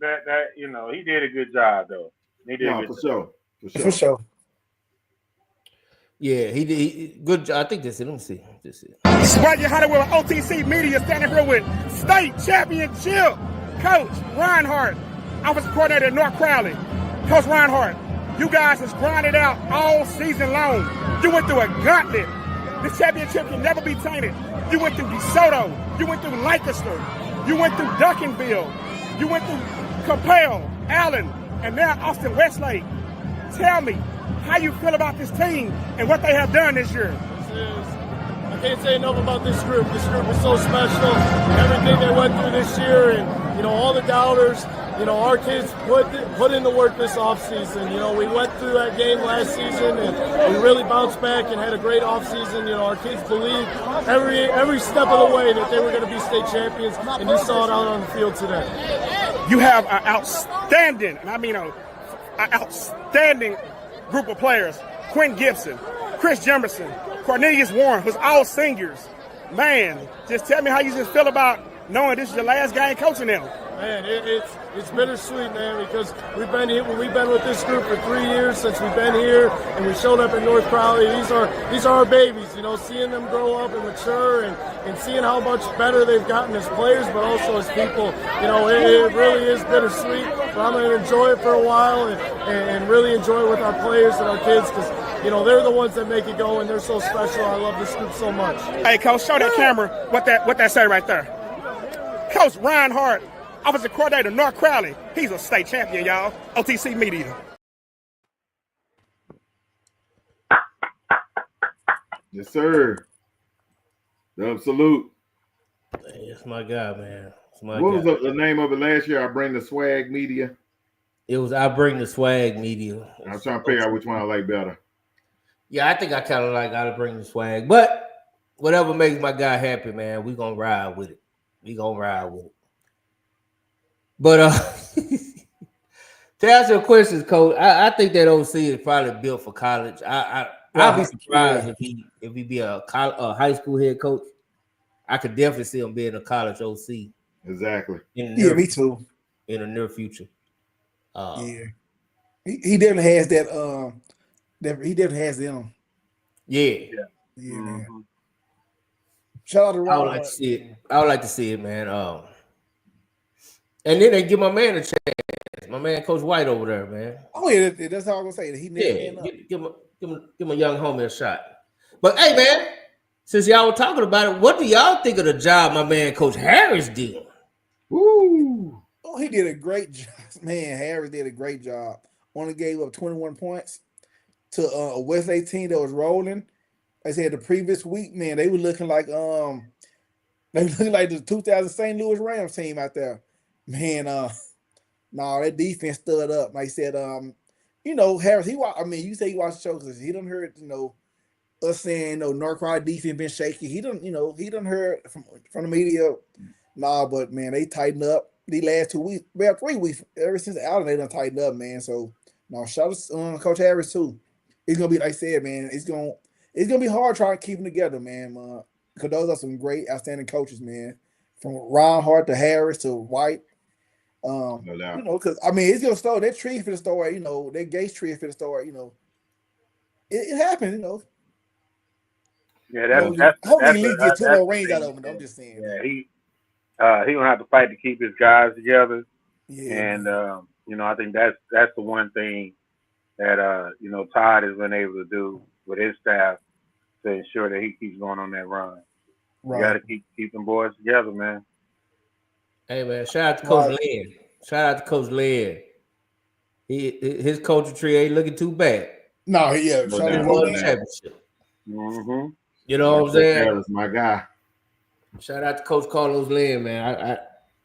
that you know, he did a good job though. He did a good job. For sure. Yeah, he did good job. I think that's it. Let me see. This is Swaggy Hollywood OTC Media standing here with state championship coach Reinhardt, offensive coordinator at North Crowley. Coach Reinhardt, you guys has grinded out all season long. You went through a gauntlet. This championship can never be tainted. You went through DeSoto. You went through Lancaster. You went through Duncanville. You went through Capel, Allen, and now Austin Westlake. Tell me how you feel about this team and what they have done this year. I can't say enough about this group. This group is so special. Everything they went through this year, and all the doubters. Our kids put in the work this offseason. We went through that game last season, and we really bounced back and had a great offseason. Our kids believed every step of the way that they were going to be state champions, and you saw it out on the field today. You have an outstanding, and I mean an outstanding group of players. Quinn Gibson, Chris Jemerson, Cornelius Warren, who's all seniors. Man, just tell me how you just feel about knowing this is your last game coaching them. Man, it's bittersweet, man, because we've been with this group for 3 years since we've been here, and we showed up in North Crowley. These are our babies, seeing them grow up and mature, and seeing how much better they've gotten as players, but also as people. It really is bittersweet, but I'm going to enjoy it for a while and really enjoy it with our players and our kids, because they're the ones that make it go, and they're so special. I love this group so much. Hey, Coach, show that camera what that say right there. Coach Reinhardt, offensive coordinator, North Crowley. He's a state champion, y'all. OTC Media. Yes, sir. Salute. Hey, that's my guy, man. What was the name of it last year? I Bring the Swag Media. It was I Bring the Swag Media. I'm trying to figure out which one I like better. Yeah, I think I kind of like I Bring the Swag, but whatever makes my guy happy, man, we gonna ride with it. But to answer your questions, Coach, I think that OC is probably built for college. I'll be surprised if he be a high school head coach. I could definitely see him being a college OC. Exactly. Me too. In the near future. He definitely has that. He definitely has them. Yeah, man. Shout out to Ron. I would like to see it. I would like to see it, man. And then they give my man a chance. My man, Coach White over there, man. Oh yeah, that's how I'm gonna say. He never give a young homie a shot. But hey, man, since y'all were talking about it, what do y'all think of the job my man Coach Harris did? Woo! Oh, he did a great job, man. Harris did a great job. Only gave up 21 points to a Westlake team that was rolling. I said the previous week, man, they were looking like the 2000 St. Louis Rams team out there. Man, that defense stood up. Like I said, Harris, you say he watched the show because he done heard, us saying, North Carolina defense been shaky. He done heard from the media. But man, they tightened up the last 2 weeks. Well, 3 weeks ever since Allen, they done tightened up, man. So shout out to Coach Harris too. It's gonna be, like I said, man. It's gonna be hard trying to keep them together, man. Because those are some great, outstanding coaches, man. From Ron Hart to Harris to White. No doubt. Because it's gonna start. That tree for the story, that Gates tree for the story, it happened, Yeah, that's hopefully he get 2 more rings out of him. I'm just saying. Yeah, he gonna have to fight to keep his guys together. Yeah. And I think that's the one thing that Todd has been able to do with his staff to ensure that he keeps going on that run. Right. You got to keep them boys together, man. Hey, man, shout out to Coach Lynn. Shout out to Coach Lynn. His coaching tree ain't looking too bad. No, yeah. Shout out to the championship. Mm-hmm. You know what I'm saying? That was my guy. Shout out to Coach Carlos Lynn, man.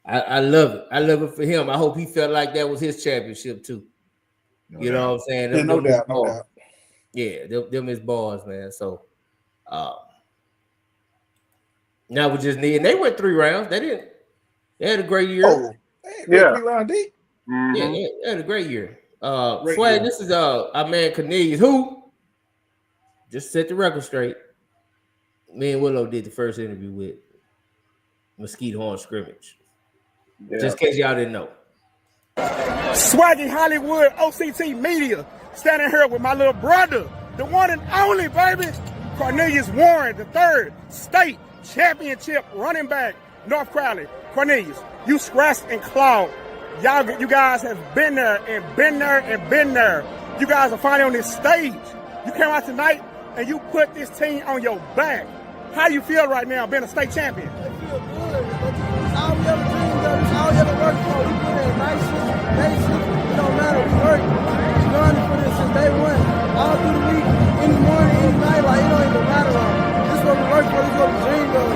I love it. I love it for him. I hope he felt like that was his championship too. You know what I'm saying? No doubt. Yeah, them his boys, man. So now we just need, and they went 3 rounds. They had a great year. Oh, yeah. 3 round deep. Mm-hmm. Yeah, they had a great year. Swag, this is our man Cornelius, who just set the record straight. Me and Willow did the first interview with Mesquite Horn scrimmage. Yeah. Just in case y'all didn't know. Swaggy Hollywood OCT Media, standing here with my little brother, the one and only, baby, Cornelius Warren, the 3rd state championship running back, North Crowley. Cornelius, you scratched and clawed. You guys have been there and been there and been there. You guys are finally on this stage. You came out tonight and you put this team on your back. How do you feel right now being a state champion? I feel good. It's all we ever dreamed of. It's all we ever worked for. We put in night shift, day shift. It don't matter. We work. We grinding for this since day one. All through the week, any morning, any night, like it don't even matter. This is what we work for. This is what we dreamed of.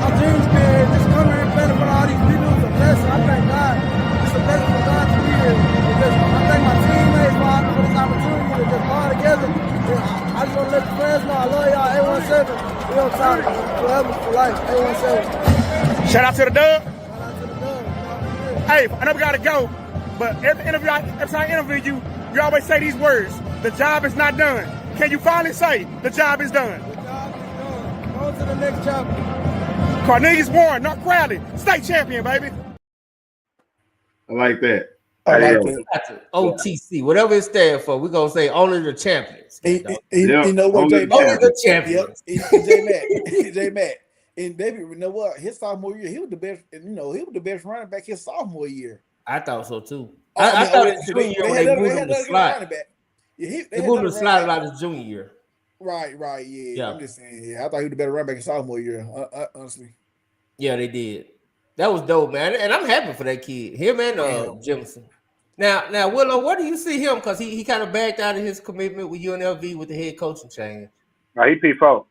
Our dreams been here. Just coming here and playing in front of all these people is a blessing. I thank God. It's a blessing for God to be here. Because I thank my teammates for this opportunity to just ball together. I just want to let the fans know I love y'all. 817. We on top forever for life. 817. Shout out to the dub. Hey, I know we gotta go, but every time I interview you, you always say these words: "The job is not done." Can you finally say the job is done? The job is done. On to the next chapter. Cornelius Warren, North Crowley, state champion, baby. I like that. I like that. OTC, whatever it stands for, we're gonna say only the champions. You know what, only the champions. J Matt. And David, you know what? His sophomore year, he was the best. He was the best running back his sophomore year. I thought so too. I thought his junior year when they moved him to slot. They moved him to slot a lot his junior year. Right, yeah. I'm just saying. Yeah, I thought he was the better running back his sophomore year. Honestly. Yeah, they did. That was dope, man, and I'm happy for that kid. Him and Jemison. Now, Willow, what do you see him? Because he kind of backed out of his commitment with UNLV with the head coaching change. He P4.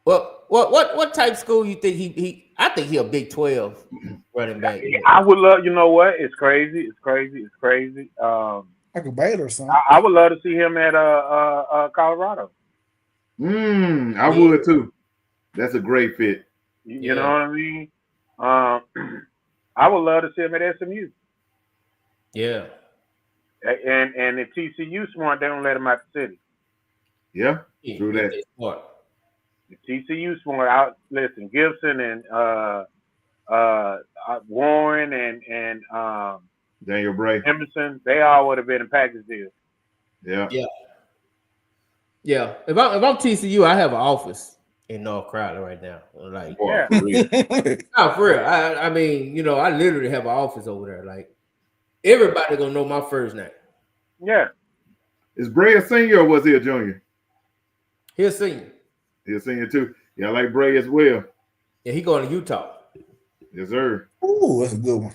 Well, what type of school you think he? I think he a Big 12 running back. I would love. You know what? It's crazy. Like a Baylor or something. I would love to see him at Colorado. I would too. That's a great fit. You know what I mean? I would love to see him at SMU. Yeah. And if TCU smart, they don't let him out the city. Yeah, true that. The TCU smart out. Listen, Gibson and Warren and Daniel Bray, Emerson, they all would have been in package deal. Yeah. Yeah. If I'm TCU, I have an office in North Crowley right now. Like, Yeah. For real. No, for real. I mean, you know, I literally have an office over there. Like, everybody gonna know my first name. Yeah. Is Bray a senior or was he a junior? He a senior. He a senior too. Yeah, I like Bray as well. Yeah, he going to Utah. Yes, sir. Ooh, that's a good one.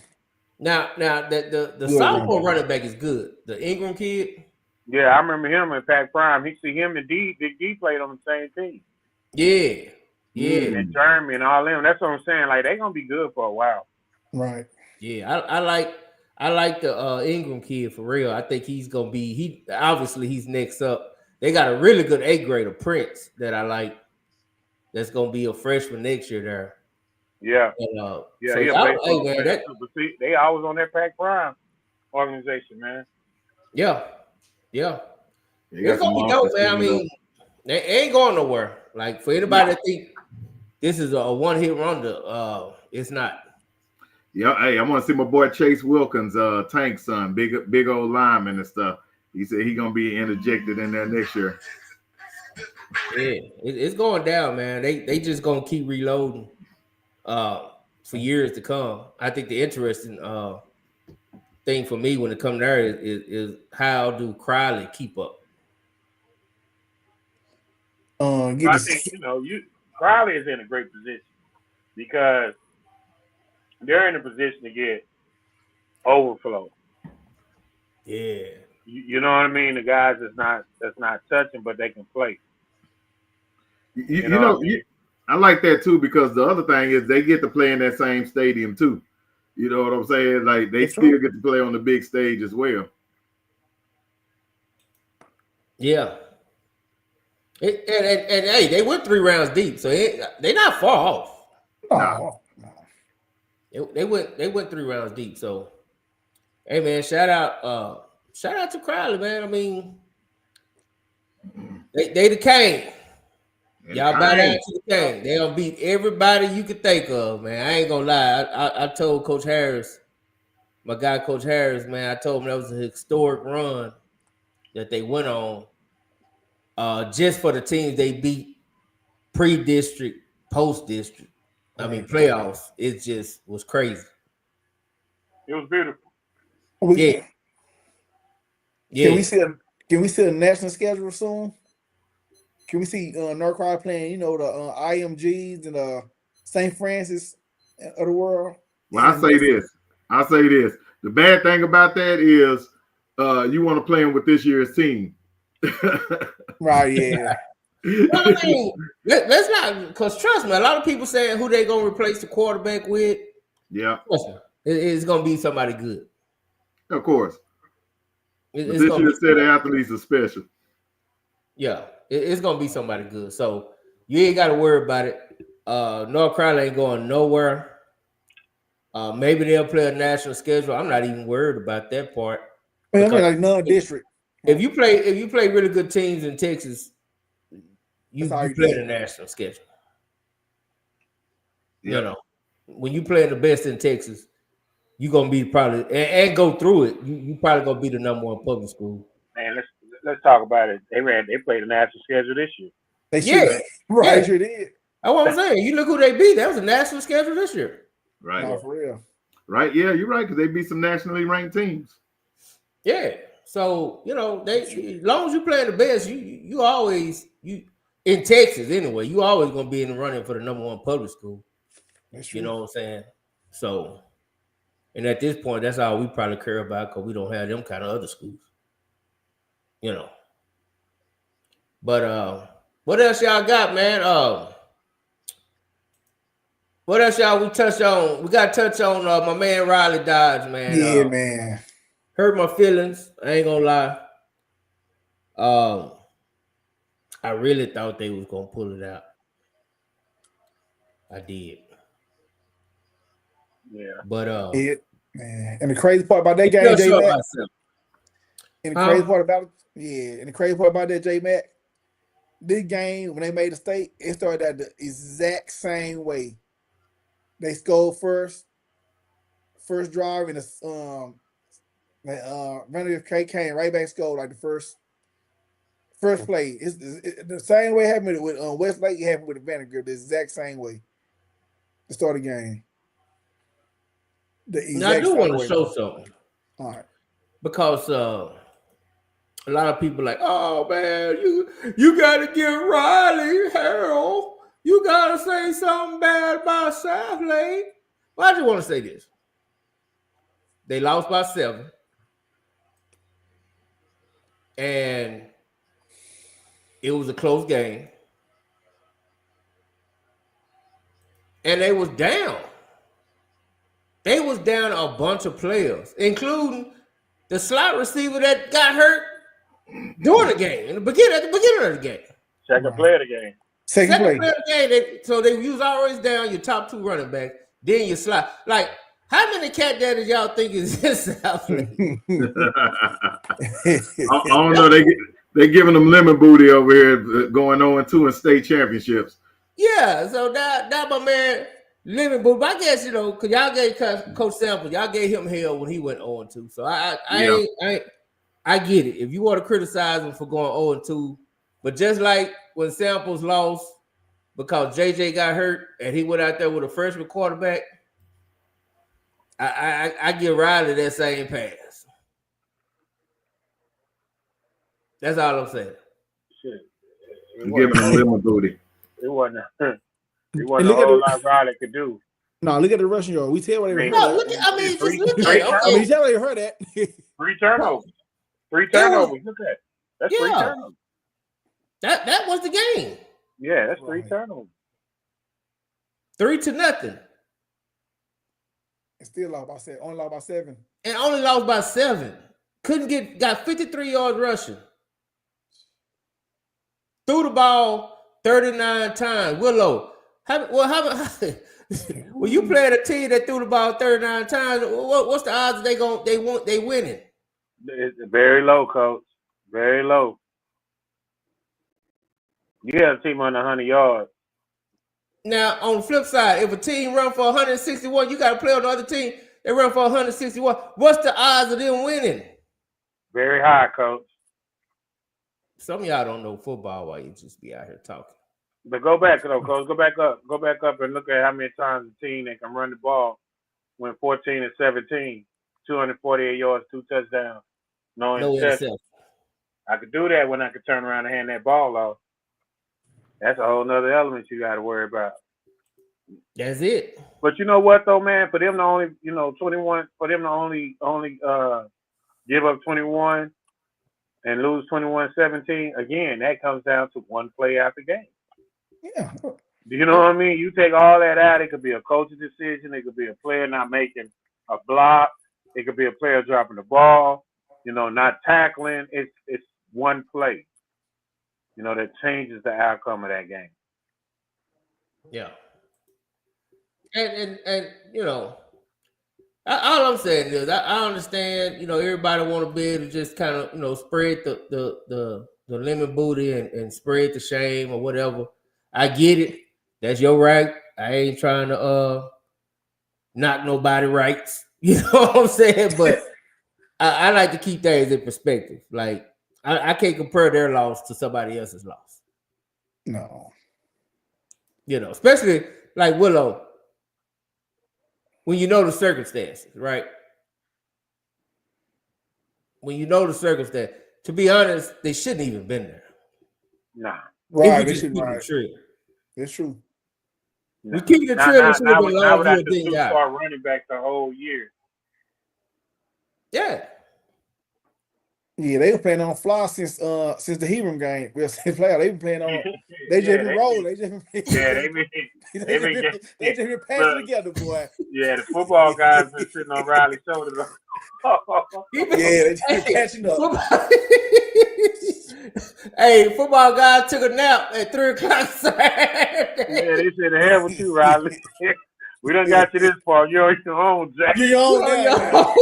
Now the Good sophomore one. running back is good. The Ingram kid. Yeah, I remember him in Pac Prime. He see him and Big D played on the same team. Yeah. Yeah. And Jeremy and all them. That's what I'm saying. Like, they gonna be good for a while. Right. Yeah, I like the Ingram kid for real. I think he's gonna be he's next up. They got a really good 8th grader, Prince, that I like. That's gonna be a freshman next year there. Yeah. And, Yeah, so he y'all- played hey, for man, the that- Super C. They always on that Pac Prime organization, man. Yeah. They got It's some gonna be dope, monsters man. I coming up. mean, they ain't going nowhere. Like, for anybody that think this is a one-hit wonder, it's not. Yeah, hey, I want to see my boy Chase Wilkins, Tank's son, big old lineman and stuff. He said he gonna be interjected in there next year. Yeah, it's going down, man. They just gonna keep reloading for years to come. I think the interesting thing for me when it comes there is how do Crowley keep up? I think, Crowley is in a great position because they're in a position to get overflow. Yeah. You know what I mean? The guys that's not touching, but they can play. You know, I like that too because the other thing is they get to play in that same stadium too. You know what I'm saying? Like they still get to play on the big stage as well. Yeah. And hey, they went 3 rounds deep, so they're not far off. They went 3 rounds deep. So, hey man, shout out to Crowley, man. I mean, they the king. Y'all bow down to the king. They gonna beat everybody you could think of, man. I ain't gonna lie. I told Coach Harris, my guy Coach Harris, man, I told him that was a historic run that they went on. Just for the teams they beat pre-district, post-district. I mean, playoffs. It just was crazy. It was beautiful. Yeah. Can we see a national schedule soon? Can we see North Crowley playing, the IMGs and St. Francis of the world? Well, I say this. The bad thing about that is you want to play them with this year's team. Right, yeah. Well, I mean, let's not, because trust me, a lot of people saying who they gonna replace the quarterback with. Yeah, it's gonna be somebody good. Of course. It's this gonna year's set of athletes are special. Yeah, it's gonna be somebody good. So you ain't got to worry about it. North Crowley ain't going nowhere. Maybe they'll play a national schedule. I'm not even worried about that part. I mean, like non-district. If you play really good teams in Texas, you play the national schedule. Yeah. You know, when you play the best in Texas, you're gonna be probably and go through it. You probably gonna be the #1 public school. Man, let's talk about it. They played the national schedule this year. They sure did. That's what I'm saying. You look who they beat. That was a national schedule this year. Right. No, for real. Right. Yeah, you're right, because they beat some nationally ranked teams. Yeah. So, they as long as you play the best, you always in Texas anyway, you always gonna be in the running for the #1 public school. You know what I'm saying? So, and at this point, that's all we probably care about because we don't have them kind of other schools. But what else y'all got, man? What else y'all we touch on? We got to touch on my man Riley Dodge, man. Yeah, man. Hurt my feelings. I ain't gonna lie. I really thought they was gonna pull it out. I did. Yeah. But man. And the crazy part about that game, J-Mac. And the crazy part about that, J-Mac, this game, when they made the state, it started out the exact same way. They scored first drive, and Randy came right back, scored like the first play. It's the same way it happened with Westlake. It happened with the Vanderbilt, the exact same way. To start the game. Now I do want to show something. All right. Because a lot of people like, oh man, you gotta get Riley, Harold. You gotta say something bad about Southlake. Well, I just want to say this. They lost by 7. And it was a close game. And they was down. They was down a bunch of players, including the slot receiver that got hurt during the game, at the beginning of the game. Second play of the game. Second play of the game. So they was always down your top 2 running backs, then you slot. Like, how many cat daddies y'all think is in Southlake? I don't know. They giving them lemon booty over here, going 0-2 in state championships. Yeah, so that my man Lemon Booty. I guess because y'all gave Coach Sample, y'all gave him hell when he went 0-2. So I get it. If you want to criticize him for going 0-2, but just like when Samples lost because JJ got hurt and he went out there with a freshman quarterback, I give Riley that same pass. That's all I'm saying. Shit. I'm giving him lemon booty. It wasn't a whole lot Riley could do. No, look at the rushing yard. We tell what they heard. No, look at, just look at it. I mean, tell what they heard that. 3 turnovers. 3 turnovers. Look at that. That's 3 turnovers. That was the game. Yeah, that's 3 turnovers. 3-0. And still lost by 7. Only lost by 7. And only lost by 7. Got 53 yards rushing. Threw the ball 39 times. Willow, when you playing a team that threw the ball 39 times, what's the odds they winning? It's very low, Coach. Very low. You have a team under 100 yards. Now, on the flip side, if a team run for 161, you got to play on the other team. They run for 161. What's the odds of them winning? Very high, Coach. Some of y'all don't know football while you just be out here talking. But go back, though, Coach. Go back up and look at how many times a team that can run the ball went 14-17, 248 yards, 2 touchdowns, no interceptions. I could do that when I could turn around and hand that ball off. That's a whole nother element you got to worry about. That's it. But you know what, though, man? For them to only, 21, for them to only give up 21 and lose 21-17, again, that comes down to one play after game. Yeah. You know what I mean? You take all that out, it could be a coach's decision. It could be a player not making a block. It could be a player dropping the ball, not tackling. It's one play, that changes the outcome of that game. Yeah. And all I'm saying is I understand, everybody want to be able to just kind of, spread the lemon booty and spread the shame or whatever. I get it. That's your right. I ain't trying to knock nobody rights. You know what I'm saying? But I like to keep things in perspective. Like I can't compare their loss to somebody else's loss. No. Especially like Willow. When you know the circumstances, right? When you know the circumstance, to be honest, they shouldn't even been there. Nah. Right, they shouldn't. Right. It's true. We keep the trail. Now would have to two-star running back the whole year. Yeah. Yeah, they were playing on fly since the Hebron game. They've been playing on. They just been rolling. They just been passing together, boy. Yeah, the football guys been sitting on Riley's shoulders. Yeah, they just been catching up. Hey, football guy took a nap at 3:00 Saturday. Yeah, they said, "The hell with you, Riley. We done got you this far. You're on your own, Jack. You're on your own."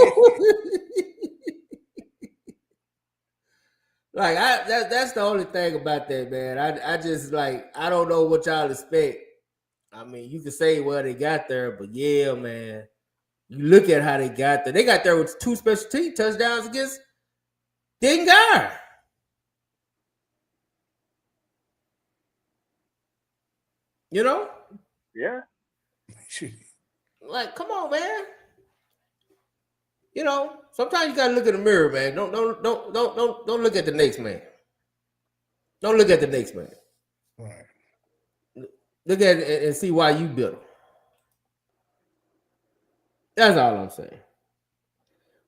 Like that's the only thing about that, man. I just like I don't know what y'all expect. I mean, you can say well they got there, but yeah, man. You look at how they got there. They got there with 2 special team touchdowns against Dengar. You know? Yeah. Like, come on, man. You know, sometimes you gotta look in the mirror, man. Don't look at the next man. Don't look at the next man. Right. Look at it and see why you built him. That's all I'm saying.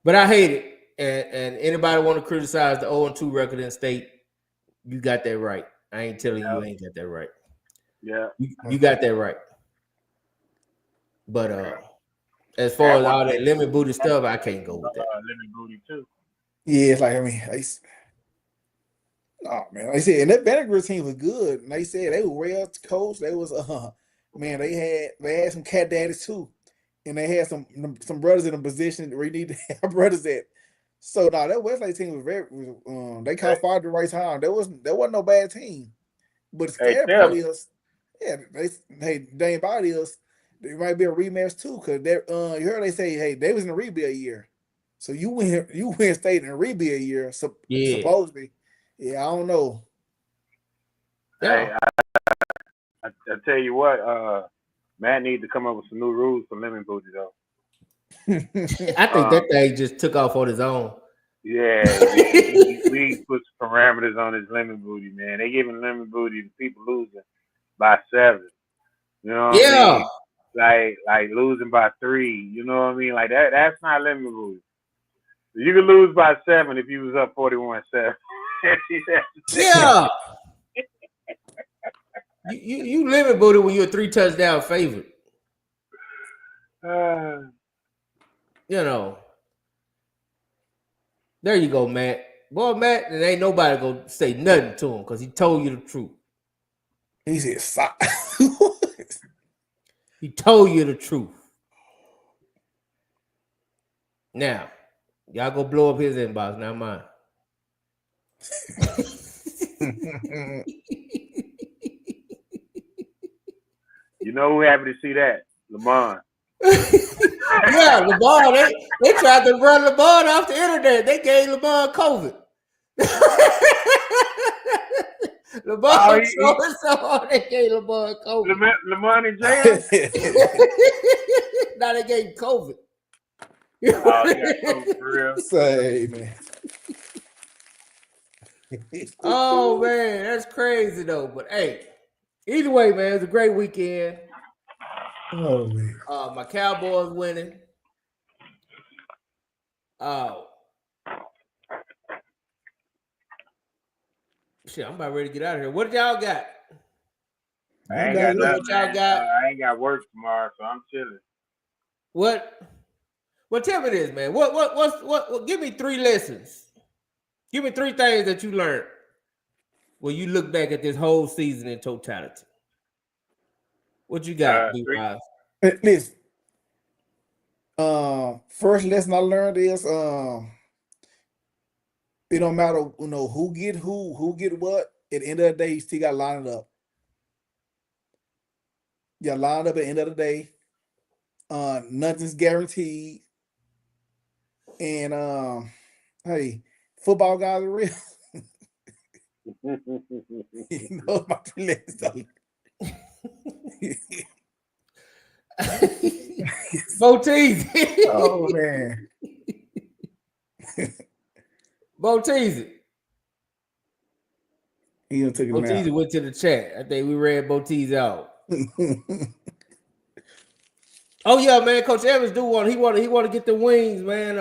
But I hate it. And anybody want to criticize the 0-2 record in state, you got that right. I ain't telling you ain't got that right. Yeah. You got that right. But as far as all that lemon booty stuff, I can't go with that. Lemon booty too. Yeah, it's like oh man, like I said, and that Vinegar team was good. And they said they were well coached. They was man, they had some cat daddies too. And they had some brothers in a position where you need to have brothers at. So that Westlake team was very they caught fire at the right time. There wasn't no bad team. But the scary part is, Dane Body is there might be a rematch too, because you heard they say, hey, they was in a rebuild year. So you win state in a rebuild year, supposedly. Yeah, I don't know. Hey, I tell you what, Matt needs to come up with some new rules for lemon booty though. I think that thing just took off on his own. Yeah, we put some parameters on his lemon booty, man. They giving lemon booty to people losing by 7. You know what I mean? Like losing by 3. You know what I mean? Like that's not lemon booty. You could lose by 7 if you was up 41-7. Yeah. You lemon booty when you're a 3 touchdown favorite. You know. There you go, Matt. Boy, Matt, and ain't nobody gonna say nothing to him because he told you the truth. He said, he told you the truth. Now, y'all go blow up his inbox, not mine. You know who happy to see that? Lamar. Yeah, Lamar. They tried to run Lamar off the internet. They gave Lamar COVID. Lamar so hard they gave Lamar COVID. Lamar in jail? Now they gave COVID. They got COVID for real. Say, man. Oh man, that's crazy though. But hey, either way, man, it's a great weekend. Oh man. My Cowboys winning. Shit, I'm about ready to get out of here. What y'all got? I ain't got nothing. I ain't got work tomorrow, so I'm chilling. What? Well, tell me this, man. What? Give me 3 lessons. Give me 3 things that you learned when you look back at this whole season in totality. What you got, B-Wise? Listen. First lesson I learned is it don't matter, who get what. At the end of the day, you still got to line it up. You got to line it up at the end of the day. Nothing's guaranteed. And hey, football guys are real. You know my lessons. Boteezy. Oh man. Boteezy. He done took it Boteezy went to the chat. I think we read Boteezy out. Oh yeah, man. Coach Evans he want to get the wings, man.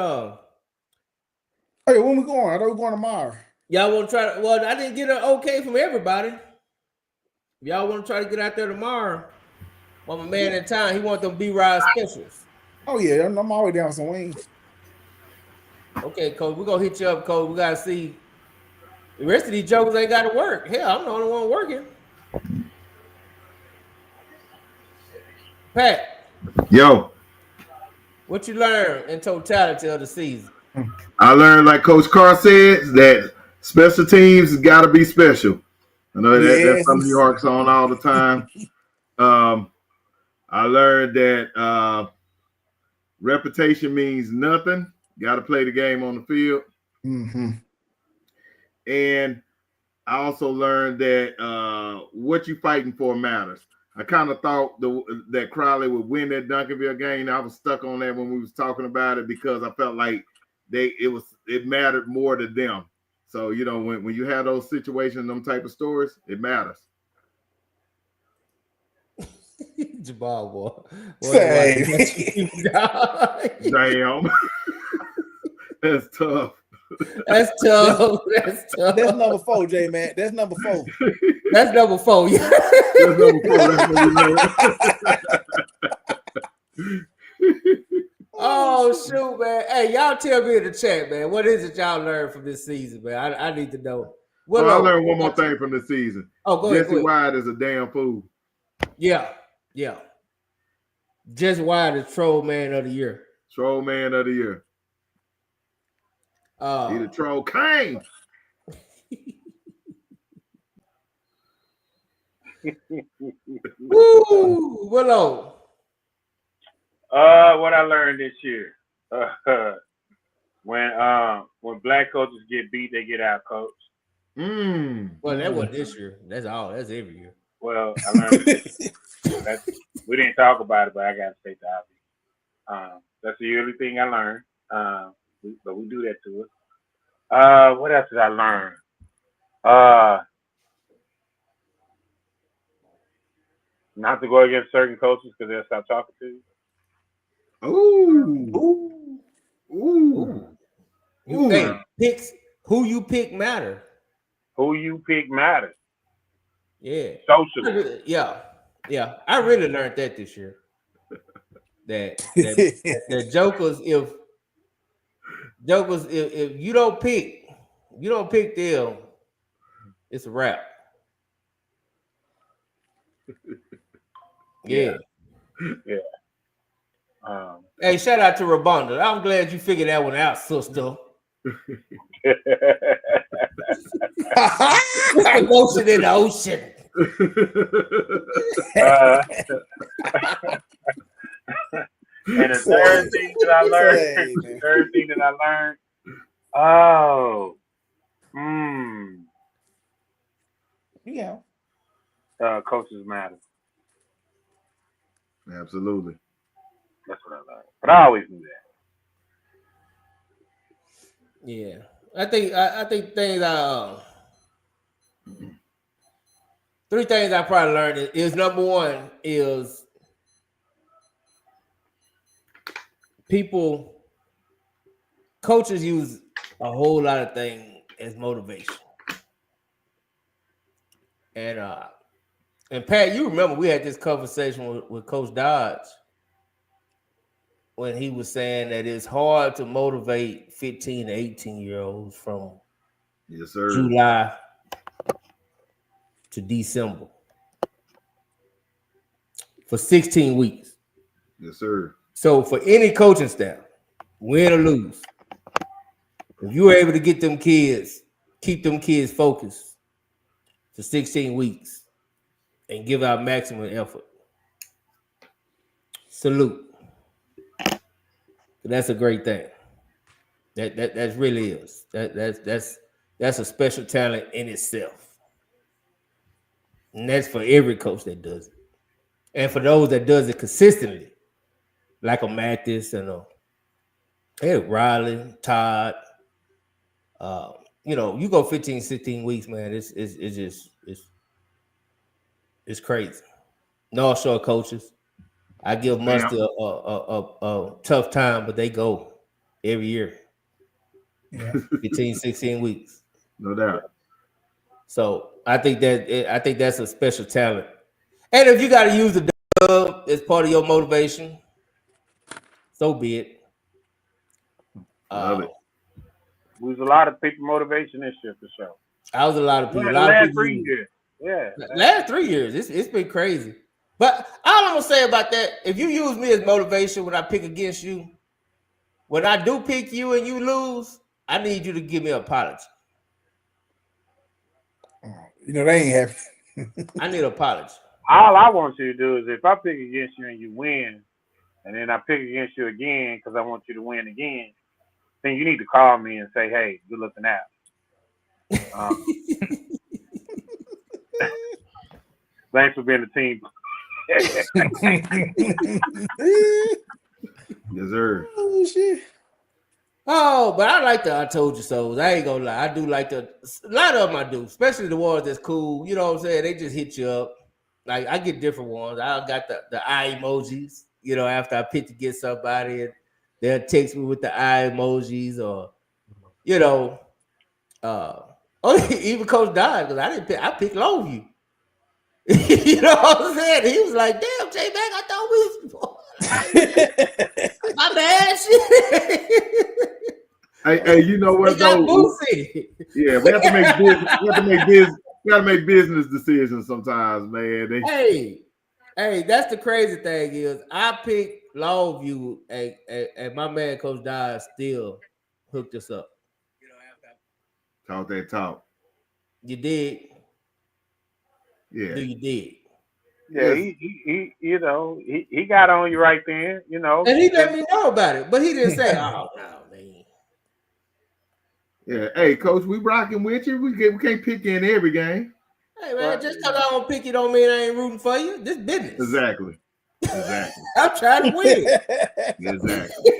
Hey, when we going? I thought we going tomorrow. Y'all want to try to? Well, I didn't get an okay from everybody. If y'all want to try to get out there tomorrow, well, my man in town, he want them B-Ride specials. Oh yeah, I'm always down with some wings. Okay, Coach, we're gonna hit you up, Coach. We gotta see. The rest of these jokers ain't gotta work. Hell, I'm the only one working. Pat. Yo. What you learned in totality of the season? I learned, like Coach Carr said, that Special teams has got to be special. I know that's Yes. something you harks on all the time. I learned that reputation means nothing. Got to play the game on the field. Mm-hmm. And I also learned that what you fighting for matters. I kind of thought that Crowley would win that Duncanville game. I was stuck on that when we was talking about it because I felt like it mattered more to them. So, you know, when you have those situations, them type of stories, it matters. Jabal, boy. Damn. That's tough. That's tough. That's tough. That's number 4, J man. That's number 4. That's number 4. Yeah. That's number 4. That's number Oh shoot, man. Hey, y'all tell me in the chat, man. What is it y'all learned from this season, man? I need to know. Well, I learned one more thing from this season. Oh, go ahead. Jesse Wyatt is a damn fool. Yeah. Jesse Wyatt is Troll Man of the Year. Troll Man of the Year. He the Troll King. Woo! Willow. What I learned this year. When black coaches get beat, they get out coached. Well, that wasn't this year. That's all. That's every year. Well, I learned we didn't talk about it, but I got to state the obvious. That's the yearly thing I learned. But we do that to us. What else did I learn? Not to go against certain coaches because they'll stop talking to you. Ooh. Hey, picks who you pick matter. Who you pick matters. Yeah. Socially. Yeah. I really learned that this year. That jokers, if you don't pick them, it's a wrap. Yeah. Hey, shout out to Rabonda. I'm glad you figured that one out, sister. Motion in the ocean. And the third thing that I learned, coaches matter. Absolutely. That's what I learned. But I always knew that. Yeah. I think things three things I probably learned is number one is coaches use a whole lot of things as motivation. And Pat, you remember we had this conversation with Coach Dodge when he was saying that it's hard to motivate 15 to 18-year-olds from July to December for 16 weeks. Yes, sir. So for any coaching staff, win or lose, if you're able to get them kids, keep them kids focused for 16 weeks and give out maximum effort, salute. That's a great thing. That really is. That's a special talent in itself. And that's for every coach that does it. And for those that does it consistently, like a Mathis and Riley, Todd. You go 15, 16 weeks, man. It's crazy. North Shore coaches. I give Mustard a tough time, but they go every year. Yeah. 15, 16 weeks. No doubt. So I think that's a special talent. And if you got to use the dub as part of your motivation, so be it. Love it. Lose a lot of people motivation this year for sure. I was a lot of people. Last 3 years. Yeah. Last 3 years. It's been crazy. But all I'm gonna say about that, if you use me as motivation when I pick against you, when I do pick you and you lose, I need you to give me an apology. You know they ain't happy. I need an apology. All I want you to do is if I pick against you and you win, and then I pick against you again because I want you to win again, then you need to call me and say, hey, good looking out. Thanks for being the team. Yes, sir. Oh shit. Oh, but I like the I told you so. I ain't gonna lie. I do like a lot of them I do, especially the ones that's cool. You know what I'm saying? They just hit you up. Like I get different ones. I got the eye emojis, you know, after I pick to get somebody and they'll text me with the eye emojis or you know, even Coach Dodd, because I picked Longview. You know what I'm saying? He was like, damn, J Mac, I thought we was my bad shit. Hey, you know what though? Yeah, we have to make business. We got to make business decisions sometimes, man. Hey, that's the crazy thing is I picked Longview, and my man Coach Dodd still hooked us up. Talk that talk. You did. Yeah. You did. Yeah, he you know, he got on you right then, you know. And he let me know about it, but he didn't say, oh, no, man. Yeah, hey, Coach, we rocking with you. We can't pick you in every game. Hey, man, just because I don't pick you don't mean I ain't rooting for you. This business. Exactly. I'm trying to win. Exactly.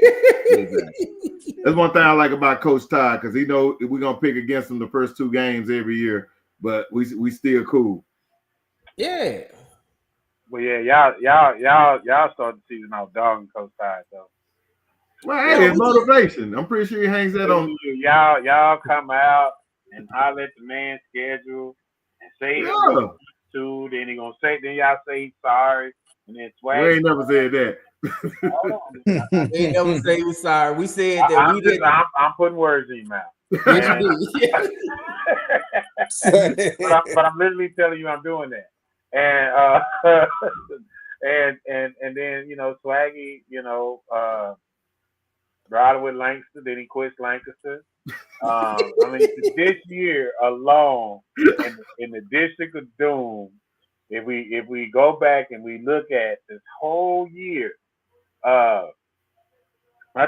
That's one thing I like about Coach Todd, because he know we're going to pick against him the first 2 games every year, but we still cool. Yeah. Well, yeah, y'all started the season off dogging Coach Todd, though. Well, hey, it's motivation. I'm pretty sure he hangs that on. Y'all come out and holler at the man's schedule and say to, then he gonna say, then y'all say he's sorry, and then swag. We ain't never said that. We ain't never say he was sorry. We said that we didn't. I'm putting words in your mouth. but I'm literally telling you I'm doing that. And then you know Swaggy, you know, riding with Lancaster, then he quits Lancaster. I mean, this year alone in the District of Doom, if we go back and we look at this whole year, I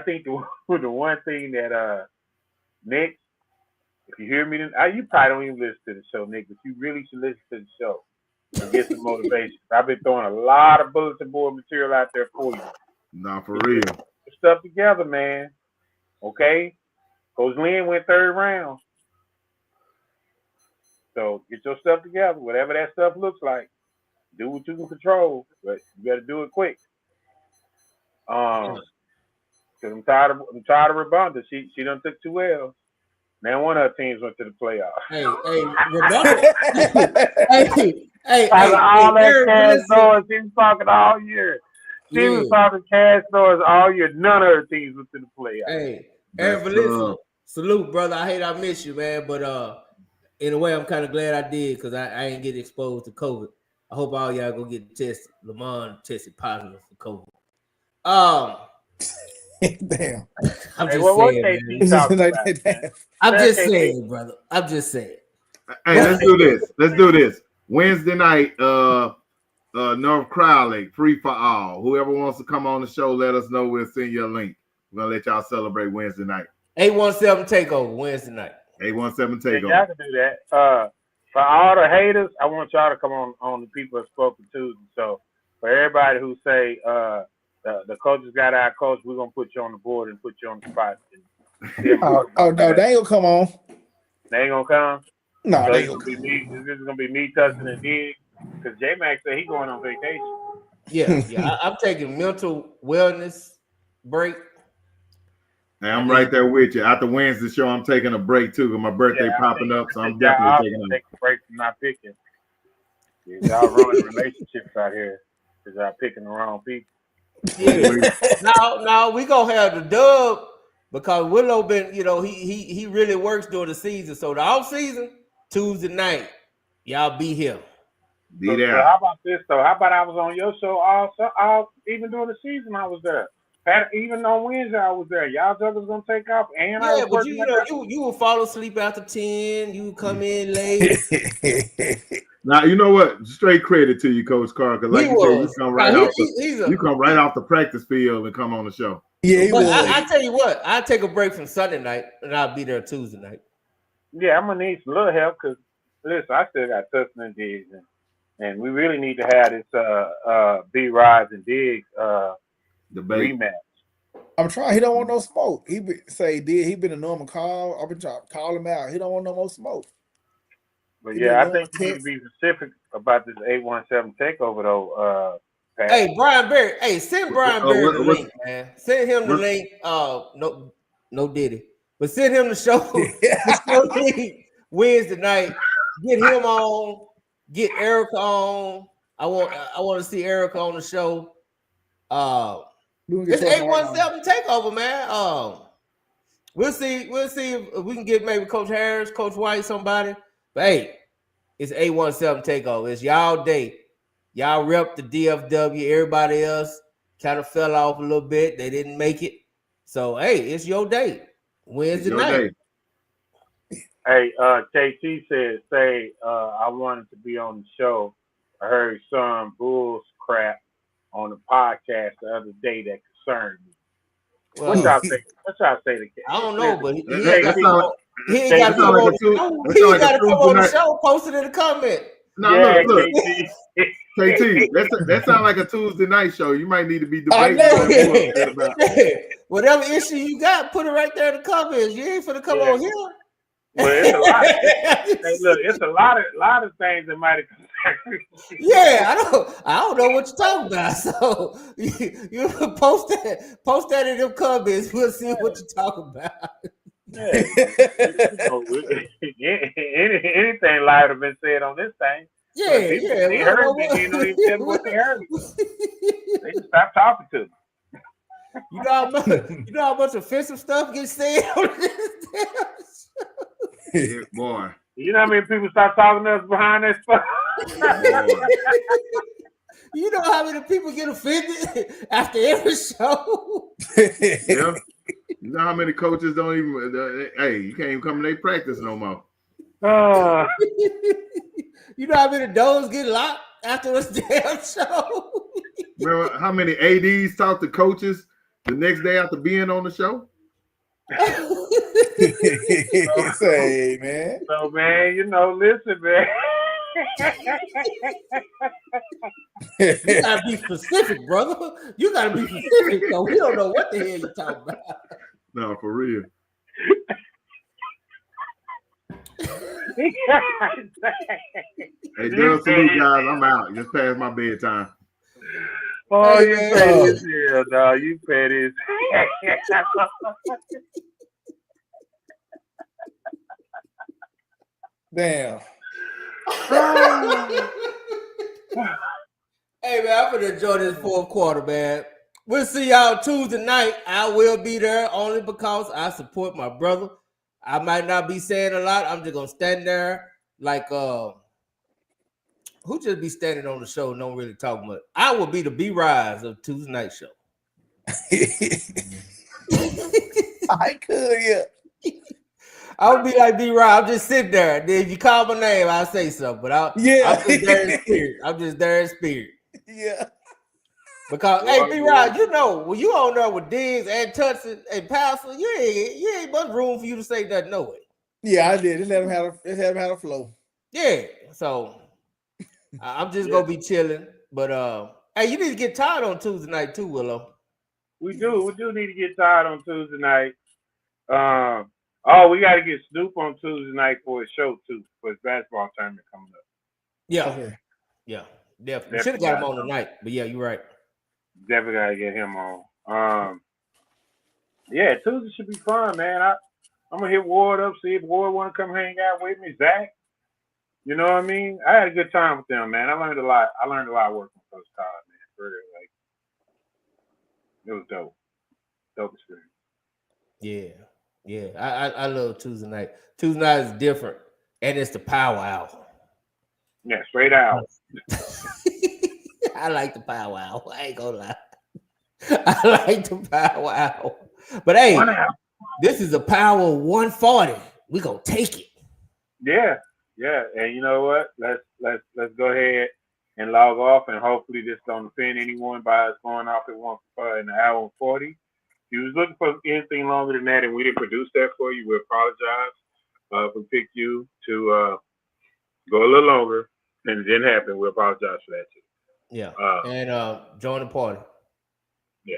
think the one thing that Nick, if you hear me, you probably don't even listen to the show, Nick, but you really should listen to the show and get some motivation. I've been throwing a lot of bulletin board material out there for you. Nah, for real. Get stuff together, man. Okay? Coach Lynn went 3rd round. So get your stuff together, whatever that stuff looks like. Do what you can control, but you better do it quick. Because I'm tired of Rabonda. She done took 2 L's. Now one of her teams went to the playoffs. Hey, Rabonda. all that cash noise, she was talking all year. She was talking cash noise all year. None of her teams went to the playoffs. Hey, Aaron Valencia, salute, brother. I hate I miss you, man. But in a way, I'm kind of glad I did because I ain't get exposed to COVID. I hope all y'all go get tested. Lamont tested positive for COVID. Damn. I'm just saying, brother. I'm just saying. Hey, let's do this. Wednesday night, North Crowley, free for all. Whoever wants to come on the show, let us know. We'll send you a link. We're gonna let y'all celebrate Wednesday night. 817 takeover Wednesday night. 817 takeover. Y'all can do that. For all the haters, I want y'all to come on the People Have Spoken Tuesday. So for everybody who say the coaches got our coach, we're gonna put you on the board and put you on the spot. No, they ain't gonna come on. They ain't gonna come. No, so they ain't gonna be me. This is gonna be me, Tussin, and Dig. Because J Mac said he's going on vacation. Yeah, I'm taking mental wellness break. Hey, I'm right there with you. After Wednesday show, I'm taking a break too because my birthday popping up, so I'm definitely taking a break from not picking. Y'all ruining relationships out here because y'all picking the wrong people. Yeah. No, we gonna have the dub because Willow been, you know, he really works during the season. So the off season, Tuesday night, y'all be here. Be there. So how about this though? How about I was on your show all even during the season I was there. Even on Wednesday, I was there. Y'all jokers gonna take off, and I Yeah, was but you working. know, you will fall asleep after 10. You come in late. Now you know what? Straight credit to you, Coach Carr, because like you said, you come right off you come right off the practice field and come on the show. Yeah, but I tell you what, I take a break from Sunday night and I'll be there Tuesday night. Yeah, I'm gonna need some little help because listen, I still got Tustin and Diggs, and we really need to have this B Rise and Diggs rematch. I'm trying. He don't want no smoke. He been a normal call. I've been trying to call him out. He don't want no more smoke. But yeah, I think you need to be specific about this 817 takeover though. Pat. Hey, Brian Berry. Hey, send Brian Berry the link, man. Send him the link. No Diddy. But send him the show. The show link Wednesday night. Get him on. Get Erica on. I want to see Erica on the show. It's 817 takeover, man. We'll see if we can get maybe Coach Harris, Coach White, somebody. But hey, it's 817 takeover. It's y'all day. Y'all rep the DFW. Everybody else kind of fell off a little bit. They didn't make it. So hey, it's your day. Wednesday night. Hey, KT said, I wanted to be on the show. I heard some Bulls crap on the podcast the other day that concerned me. Well, what y'all say? To I don't know, but he ain't got to come on the show. Post it in the comment. No, look. KT, that sounds like a Tuesday night show. You might need to be debating about whatever issue you got. Put it right there in the comments. You ain't finna come on here. Well, it's a lot. Hey, look, it's a lot of things that might have concerned. Yeah, I don't know what you're talking about. So you post that in them comments. We'll see what you're talking about. Yeah. Anything live have been said on this thing. Yeah, They heard me. They don't even tell me what they heard. They just stopped talking to me. You know how much offensive stuff gets said on this damn show? Yeah, boy. You know how many people start talking to us behind that stuff? You know how many people get offended after every show? Yeah. You know how many coaches don't even you can't even come to their practice no more. You know how many doors get locked after this damn show? Remember how many ADs talk to coaches the next day after being on the show? Say, man. So, man, listen, man. You gotta be specific, brother. You gotta be specific, so we don't know what the hell you're talking about. No, for real. Hey, Dale, salute, guys. I'm out. Just past my bedtime. Oh, you petty as hell, dog. You petty as Damn. Hey, man, I'm gonna enjoy this fourth quarter, man. We'll see y'all Tuesday night. I will be there only because I support my brother. I might not be saying a lot. I'm just gonna stand there like who just be standing on the show and don't really talk much. I will be the B Rise of Tuesday night show. I could, yeah. I would be like B Rise. I'm just sitting there. Then if you call my name, I'll say something. But I'm just there in spirit. I'm just there in spirit. Yeah. Because hey, B Rod, when you on there with Diggs and Tutson and Passer, you ain't much room for you to say that no way. Yeah, I did. Just let him have a flow. Yeah. So I'm just gonna be chilling. But hey, you need to get tired on Tuesday night too, Willow. We do need to get tired on Tuesday night. We gotta get Snoop on Tuesday night for his show too, for his basketball tournament coming up. Yeah. Okay. Yeah, definitely. Should have got him on tonight, but yeah, you're right. Definitely gotta get him on. Yeah, Tuesday should be fun, man. I'm gonna hit Ward up, see if Ward wanna come hang out with me. Zach, you know what I mean? I had a good time with them, man. I learned a lot. working with Coach Todd, man. For real, it was dope. Dope experience. Yeah. I love Tuesday night. Tuesday night is different, and it's the power hour. Yeah, straight out. I like the power hour. I ain't gonna lie. I like the power hour. But hey, this is a power 140. We gonna take it. Yeah. And you know what? Let's go ahead and log off, and hopefully this don't offend anyone by us going off at in an hour and 40. If you was looking for anything longer than that and we didn't produce that for you, we apologize. If we picked you to go a little longer and it didn't happen, we apologize for that too. Yeah. And join the party. Yeah.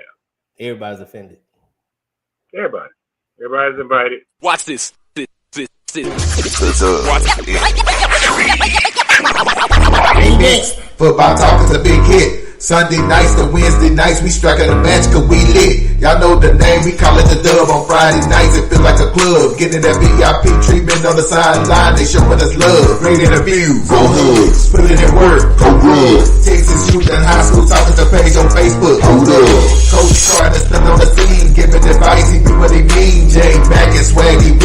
Everybody's offended. Everybody's invited. Watch this. Next, football talk is a big hit. Sunday nights to Wednesday nights, we striking a match cause we lit. Y'all know the name, we call it the Dub. On Friday nights, it feel like a club. Getting that VIP treatment on the sideline, they showing us love. Great interviews, go Hugs. Put it in work, go good. Texas youth and high school talking to page on Facebook, hold up. Coach Carter stood on the scene, giving advice, he knew what he mean. Jay Mack and Swaggy